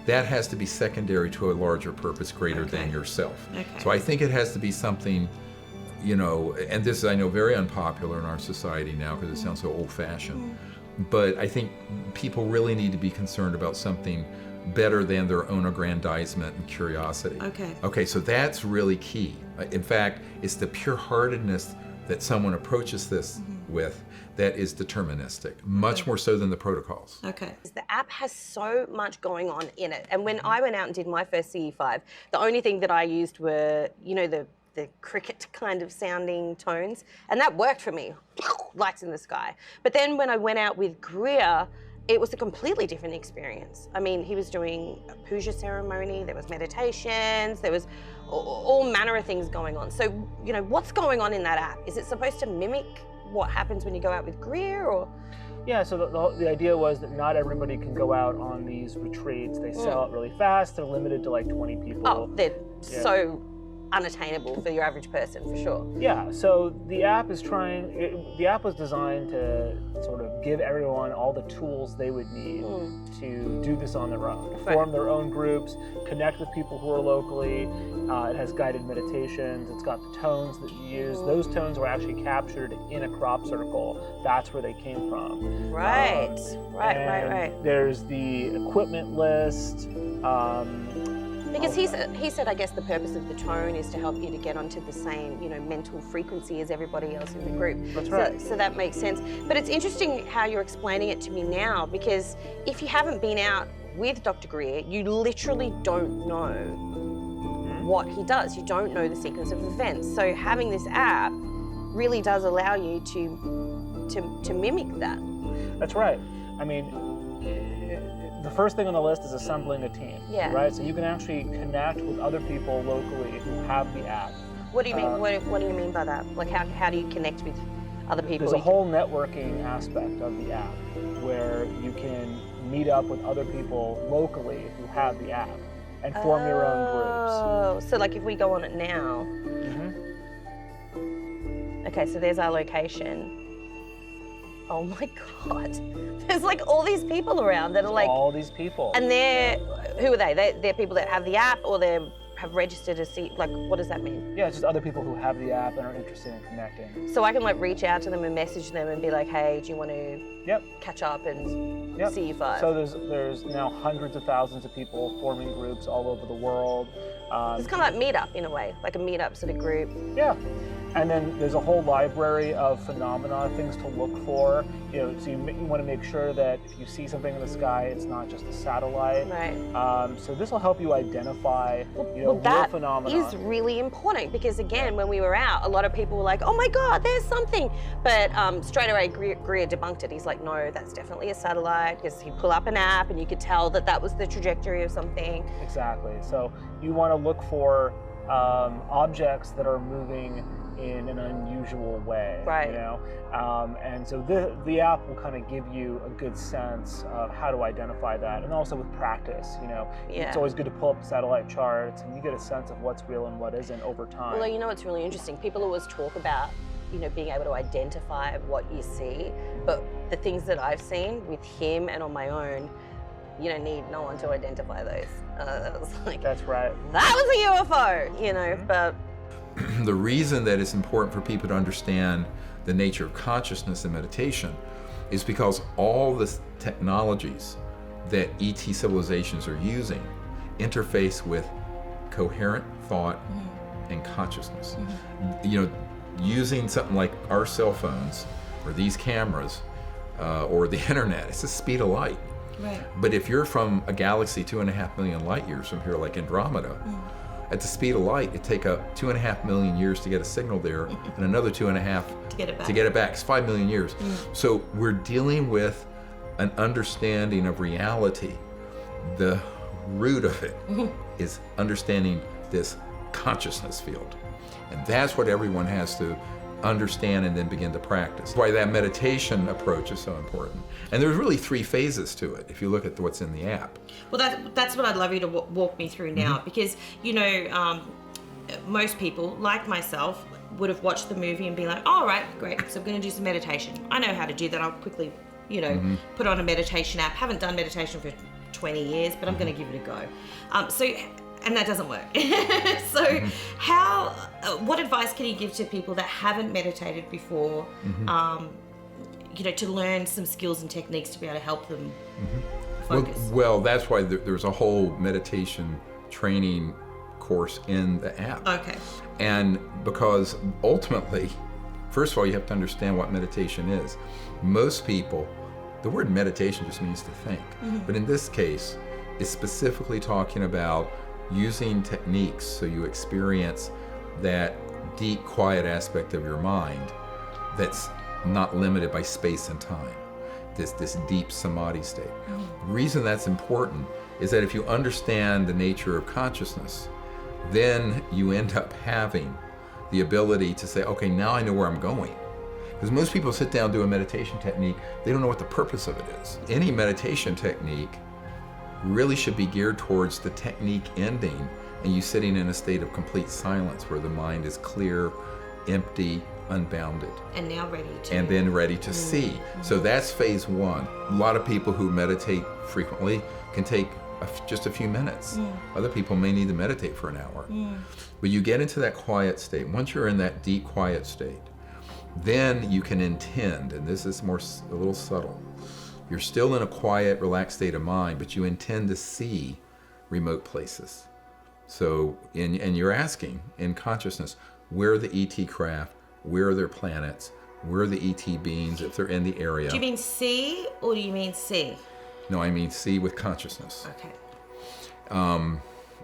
That has to be secondary to a larger purpose greater than yourself. Okay. So I think it has to be something, you know, and this is, I know, very unpopular in our society now because it sounds so old-fashioned. But I think people really need to be concerned about something better than their own aggrandizement and curiosity. Okay. Okay, so that's really key. In fact, it's the pure-heartedness that someone approaches this with that is deterministic, much more so than the protocols. Okay. The app has so much going on in it. And when I went out and did my first CE-5, the only thing that I used were, you know, the cricket kind of sounding tones. And that worked for me, lights in the sky. But then when I went out with Greer, it was a completely different experience. I mean, he was doing a puja ceremony, there was meditations, there was all manner of things going on. So, you know, what's going on in that app? Is it supposed to mimic what happens when you go out with Greer, or? Yeah, so the idea was that not everybody can go out on these retreats. They sell out really fast. They're limited to like 20 people. Oh, they're so unattainable for your average person, for sure. Yeah, so the app is the app was designed to sort of give everyone all the tools they would need to do this on their own, form their own groups, connect with people who are locally. It has guided meditations. It's got the tones that you use. Those tones were actually captured in a crop circle. That's where they came from. Right, right. There's the equipment list. Because he said, I guess the purpose of the tone is to help you to get onto the same, mental frequency as everybody else in the group. That's right. So that makes sense. But it's interesting how you're explaining it to me now, because if you haven't been out with Dr. Greer, you literally don't know what he does. You don't know the sequence of events. So having this app really does allow you to mimic that. That's right. I mean, the first thing on the list is assembling a team, right? So you can actually connect with other people locally who have the app. What do you mean? What do you mean by that? Like, how do you connect with other people? There's a whole networking aspect of the app where you can meet up with other people locally who have the app and form your own groups. Oh, so like if we go on it now. Okay, so there's our location. Oh my God. There's like all these people around that are like... All these people. And who are they? They're people that have the app, or they have registered to see, like, what does that mean? Yeah, it's just other people who have the app and are interested in connecting. So I can like reach out to them and message them and be like, hey, do you want to catch up and CE-5? So there's now hundreds of thousands of people forming groups all over the world. It's kind of like Meetup in a way, like a Meetup sort of group. Yeah. And then there's a whole library of phenomena, things to look for. So you want to make sure that if you see something in the sky, it's not just a satellite. Right. So this will help you identify, real that phenomena. is really important, because again, when we were out, a lot of people were like, oh my God, there's something. But straight away, Greer debunked it. He's like, no, that's definitely a satellite, because he'd pull up an app and you could tell that that was the trajectory of something. Exactly. So you want to look for objects that are moving in an unusual way, right? And so the app will kind of give you a good sense of how to identify that, and also with practice, it's always good to pull up satellite charts, and you get a sense of what's real and what isn't over time. Well, it's really interesting. People always talk about, being able to identify what you see, but the things that I've seen with him and on my own, you don't need no one to identify those. That was like, that's right. That was a UFO, but. The reason that it's important for people to understand the nature of consciousness and meditation is because all the technologies that ET civilizations are using interface with coherent thought and consciousness. Using something like our cell phones or these cameras or the internet, it's the speed of light. Right. But if you're from a galaxy 2.5 million light years from here, like Andromeda, at the speed of light, it take up 2.5 million years to get a signal there, and another 2.5 to get it back. It's 5 million years. So we're dealing with an understanding of reality. The root of it is understanding this consciousness field. And that's what everyone has to understand and then begin to practice. Why that meditation approach is so important. And there's really 3 phases to it if you look at what's in the app. Well, that's what I'd love you to walk me through now, because most people, like myself, would have watched the movie and be like, oh, all right, great, so I'm going to do some meditation. I know how to do that. I'll quickly, put on a meditation app. Haven't done meditation for 20 years, but I'm going to give it a go. And that doesn't work. So what advice can you give to people that haven't meditated before, to learn some skills and techniques to be able to help them focus? Well, that's why there's a whole meditation training course in the app. Okay. And because ultimately, first of all, you have to understand what meditation is. Most people, the word meditation just means to think. But in this case, it's specifically talking about using techniques so you experience that deep, quiet aspect of your mind that's not limited by space and time, this deep samadhi state. The reason that's important is that if you understand the nature of consciousness, then you end up having the ability to say, okay, now I know where I'm going. Because most people sit down, do a meditation technique, they don't know what the purpose of it is. Any meditation technique really should be geared towards the technique ending and you sitting in a state of complete silence where the mind is clear, empty, unbounded. And now ready to. And then ready to see. So that's phase 1. A lot of people who meditate frequently can take just a few minutes. Other people may need to meditate for an hour. But you get into that quiet state. Once you're in that deep quiet state, then you can intend, and this is a little subtle. You're still in a quiet, relaxed state of mind, but you intend to see remote places. So, and you're asking in consciousness, where are the ET craft? Where are their planets? Where are the ET beings if they're in the area? Do you mean see or do you mean see? No, I mean see with consciousness. Okay.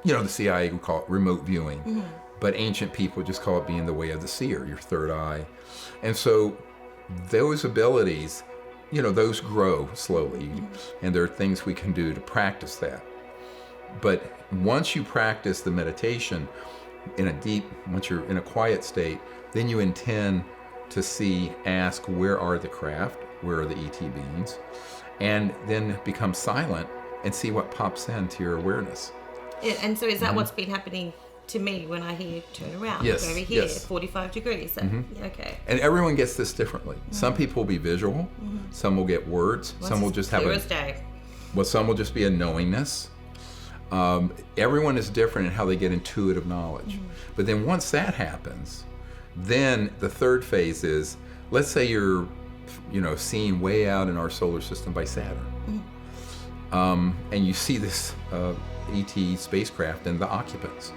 You know, the CIA would call it remote viewing, Mhm. but ancient people just call it being the way of the seer, your third eye. And so those abilities, you know, those grow slowly, and there are things we can do to practice that. But once you practice the meditation once you're in a quiet state, then you intend to ask, where are the craft? Where are the ET beings? And then become silent and see what pops into your awareness. And so is that what's been happening to me when I hear turn around? Yes, Go over here, yes. 45 degrees. That, Okay. And everyone gets this differently. Some people will be visual, some will get words, some will just have clear as day. Well, some will just be a knowingness. Everyone is different in how they get intuitive knowledge. But then once that happens, then the third phase is, let's say you're, seen way out in our solar system by Saturn. And you see this ET spacecraft and the occupants.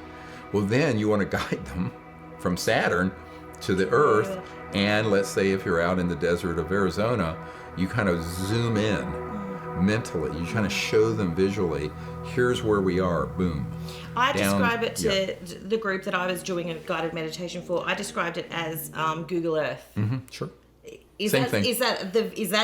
Well, then you want to guide them from Saturn to the Earth. And let's say if you're out in the desert of Arizona, you kind of zoom in mentally. You kind of show them visually, here's where we are, boom. I Down, describe it to the group that I was doing a guided meditation for. I described it as Google Earth. Sure. Same thing. Is that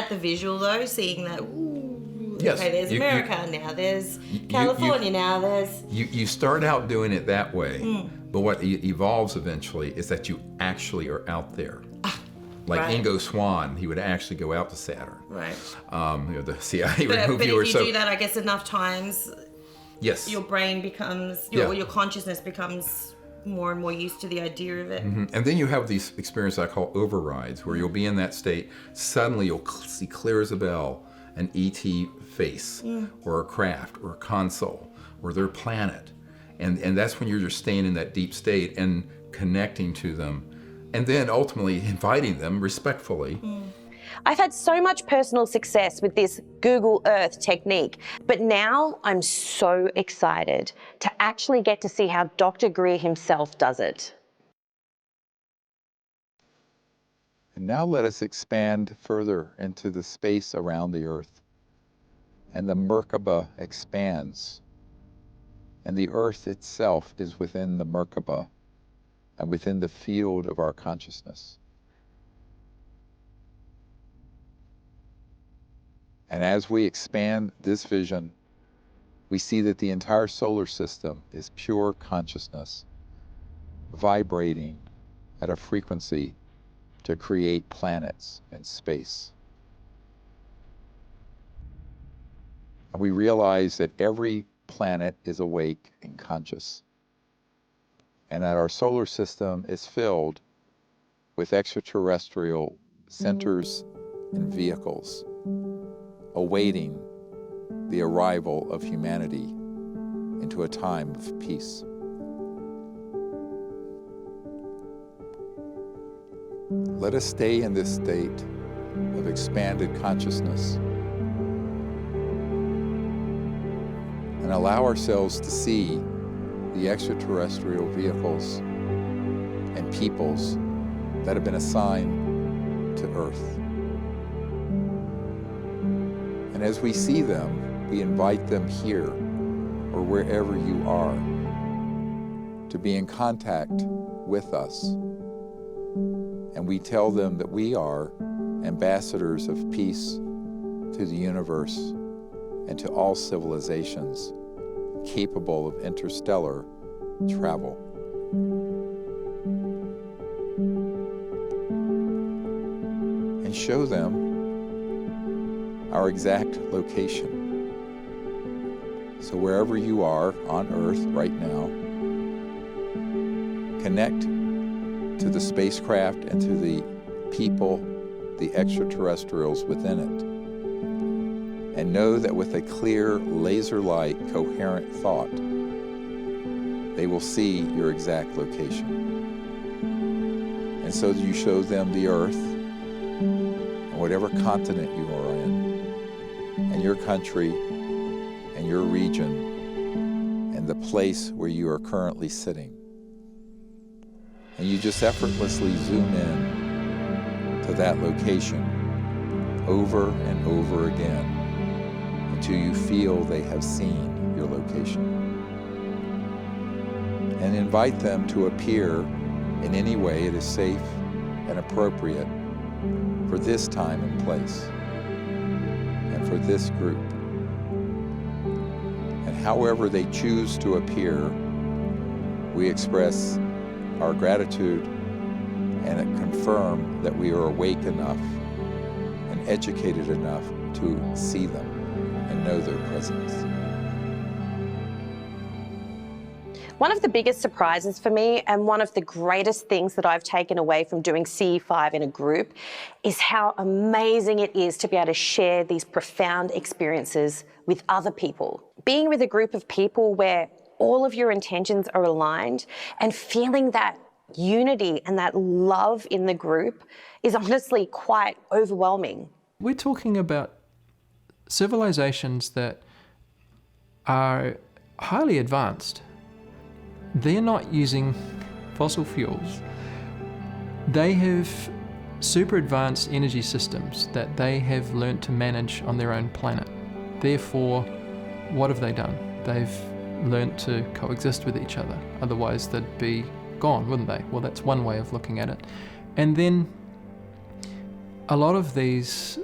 the visual though? Seeing that? Ooh, Yes. Okay, there's America now. There's California now. There's. You start out doing it that way, but what evolves eventually is that you actually are out there. Like Right. Ingo Swann, he would actually go out to Saturn. Right. The CIA But remote if viewer. you do that, I guess enough times, Yes. your brain becomes, your consciousness becomes more and more used to the idea of it. And then you have these experiences I call overrides, where you'll be in that state, suddenly you'll see clear as a bell an ET face, or a craft, or a console, or their planet. And that's when you're just staying in that deep state and connecting to them, and then ultimately inviting them respectfully. I've had so much personal success with this Google Earth technique, but now I'm so excited to actually get to see how Dr. Greer himself does it. And now let us expand further into the space around the Earth. And the Merkaba expands. And the Earth itself is within the Merkaba and within the field of our consciousness. And as we expand this vision, we see that the entire solar system is pure consciousness, vibrating at a frequency to create planets and space. And we realize that every planet is awake and conscious, and that our solar system is filled with extraterrestrial centers and vehicles awaiting the arrival of humanity into a time of peace. Let us stay in this state of expanded consciousness and allow ourselves to see the extraterrestrial vehicles and peoples that have been assigned to Earth. And as we see them, we invite them here or wherever you are to be in contact with us. And we tell them that we are ambassadors of peace to the universe and to all civilizations capable of interstellar travel. And show them our exact location. So wherever you are on Earth right now, connect to the spacecraft and to the people, the extraterrestrials within it. And know that with a clear, laser-like, coherent thought, they will see your exact location. And so you show them the Earth, and whatever continent you are in, and your country, and your region, and in the place where you are currently sitting. And you just effortlessly zoom in to that location over and over again until you feel they have seen your location. And invite them to appear in any way it is safe and appropriate for this time and place and for this group. And however they choose to appear, we express our gratitude and confirm that we are awake enough and educated enough to see them and know their presence. One of the biggest surprises for me, and one of the greatest things that I've taken away from doing CE-5 in a group, is how amazing it is to be able to share these profound experiences with other people. Being with a group of people where all of your intentions are aligned and feeling that unity and that love in the group is honestly quite overwhelming. We're talking about civilizations that are highly advanced. They're not using fossil fuels. They have super advanced energy systems that they have learnt to manage on their own planet. Therefore, what have they done? They've learnt to coexist with each other. Otherwise, they'd be gone, wouldn't they? Well, that's one way of looking at it. And then a lot of these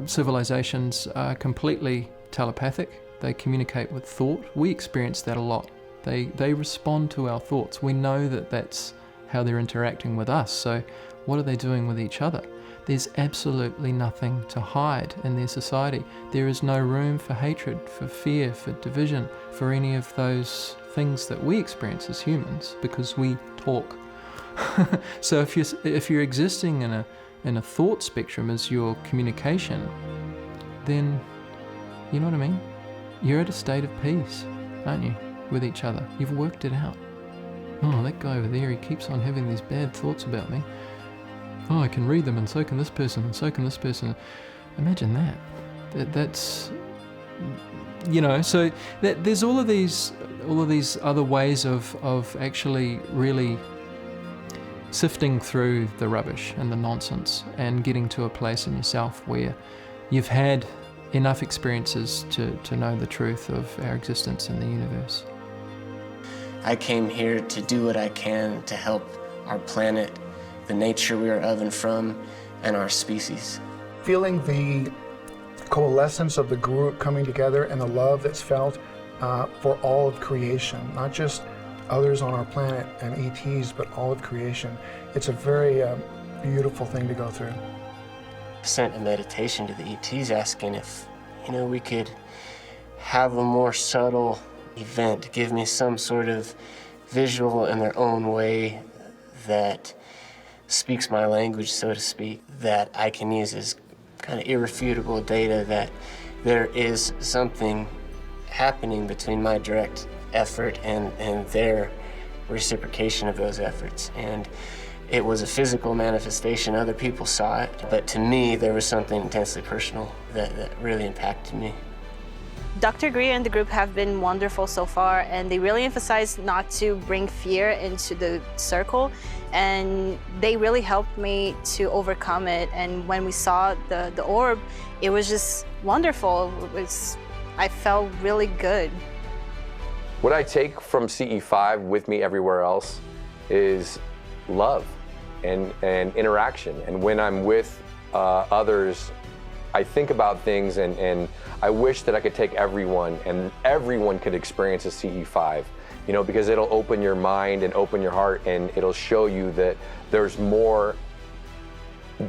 civilizations are completely telepathic. They communicate with thought. We experience that a lot. They respond to our thoughts. We know that that's how they're interacting with us. So what are they doing with each other? There's absolutely nothing to hide in their society. There is no room for hatred, for fear, for division, for any of those things that we experience as humans, because we talk. So if you're existing in a thought spectrum as your communication, then you know what I mean? You're at a state of peace, aren't you, with each other? You've worked it out. Oh, that guy over there, he keeps on having these bad thoughts about me. Oh, I can read them, and so can this person, and so can this person. Imagine that. That's, you know, so there's all of these other ways of actually really sifting through the rubbish and the nonsense and getting to a place in yourself where you've had enough experiences to know the truth of our existence in the universe. I came here to do what I can to help our planet, the nature we are of and from, and our species. Feeling the coalescence of the group coming together and the love that's felt for all of creation, not just others on our planet and ETs, but all of creation. It's a very beautiful thing to go through. I sent a meditation to the ETs asking if, we could have a more subtle event, give me some sort of visual in their own way that speaks my language, so to speak, that I can use as kind of irrefutable data that there is something happening between my direct effort and their reciprocation of those efforts. And it was a physical manifestation. Other people saw it, but to me, there was something intensely personal that really impacted me. Dr. Greer and the group have been wonderful so far, and they really emphasize not to bring fear into the circle, and they really helped me to overcome it. And when we saw the orb, it was just wonderful. I felt really good. What I take from CE-5 with me everywhere else is love and interaction. And when I'm with others, I think about things and I wish that I could take everyone and everyone could experience a CE-5, because it'll open your mind and open your heart, and it'll show you that there's more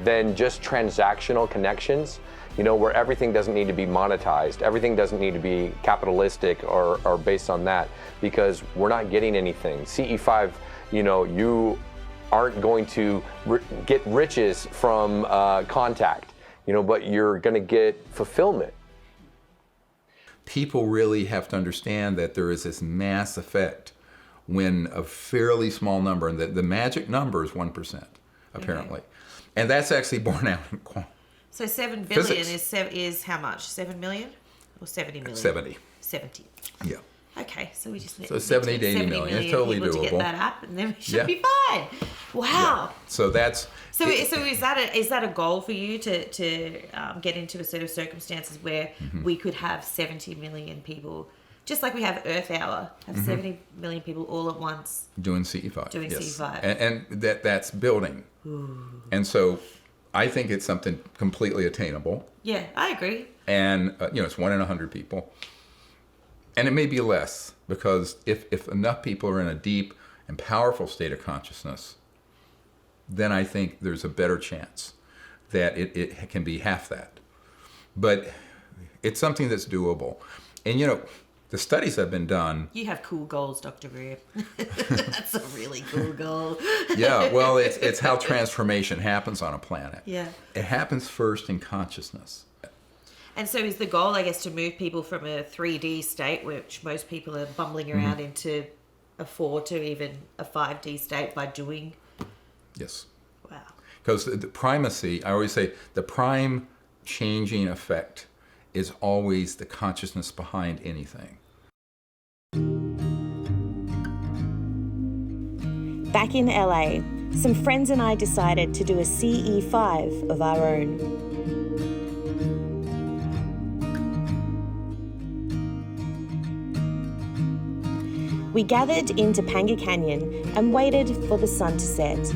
than just transactional connections, where everything doesn't need to be monetized. Everything doesn't need to be capitalistic or based on that, because we're not getting anything. CE-5, you aren't going to get riches from contact, but you're going to get fulfillment. People really have to understand that there is this mass effect when a fairly small number, and the magic number is 1%, apparently. And that's actually borne out in quantum. So 7 billion physics. is how much? 7 million or 70 million? 70. 70. Yeah. Okay, so we just need So 70 to 80 million. It's totally people to get doable. that app, and then we should Yeah. be fine. Wow. So that's So is that a goal for you to get into a set of circumstances where we could have 70 million people, just like we have Earth Hour, have 70 million people all at once doing CE-5. doing yes. CE-5. And that's building. Ooh. And so I think it's something completely attainable. Yeah, I agree. And it's 1 in 100 people. And it may be less, because if enough people are in a deep and powerful state of consciousness, then I think there's a better chance that it can be half that. But it's something that's doable. And the studies have been done. You have cool goals, Dr. Greer. That's a really cool goal. Yeah, well, it's how transformation happens on a planet. Yeah. It happens first in consciousness. And so is the goal, I guess, to move people from a 3D state, which most people are bumbling around, into a 4 to even a 5D state by doing? Yes. Wow. Because the primacy, I always say, the prime changing effect is always the consciousness behind anything. Back in LA, some friends and I decided to do a CE-5 of our own. We gathered in Topanga Canyon and waited for the sun to set.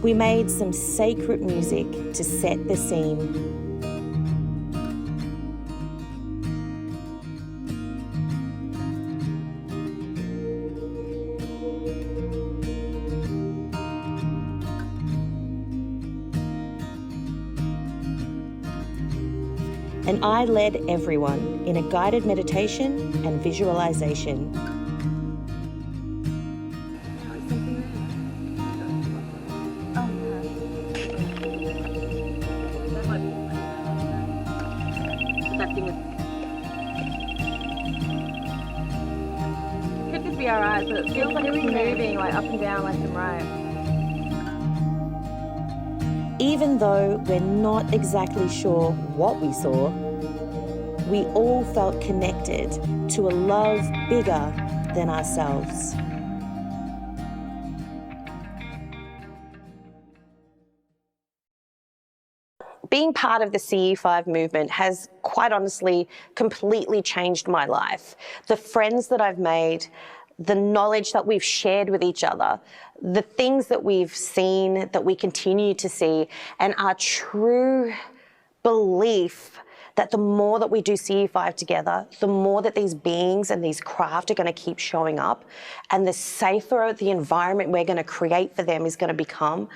We made some sacred music to set the scene. And I led everyone in a guided meditation and visualization. Could just be our eyes, but it feels like it's moving like up and down, left and right. Even though we're not exactly sure what we saw, we all felt connected to a love bigger than ourselves. Being part of the CE-5 movement has, quite honestly, completely changed my life. The friends that I've made, the knowledge that we've shared with each other, the things that we've seen, that we continue to see, and our true belief that the more that we do CE-5 together, the more that these beings and these craft are going to keep showing up, and the safer the environment we're going to create for them is going to become.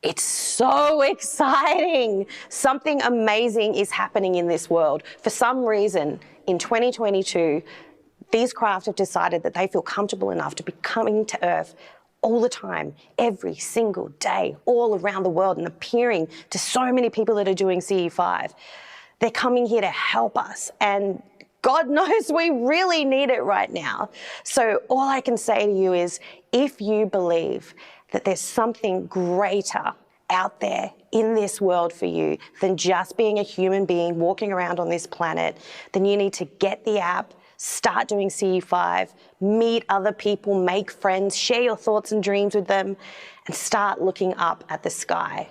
It's so exciting. Something amazing is happening in this world. For some reason, in 2022, these craft have decided that they feel comfortable enough to be coming to Earth all the time, every single day, all around the world, and appearing to so many people that are doing CE-5. They're coming here to help us, and God knows we really need it right now. So all I can say to you is, if you believe that there's something greater out there in this world for you than just being a human being walking around on this planet, then you need to get the app, start doing CE-5, meet other people, make friends, share your thoughts and dreams with them, and start looking up at the sky.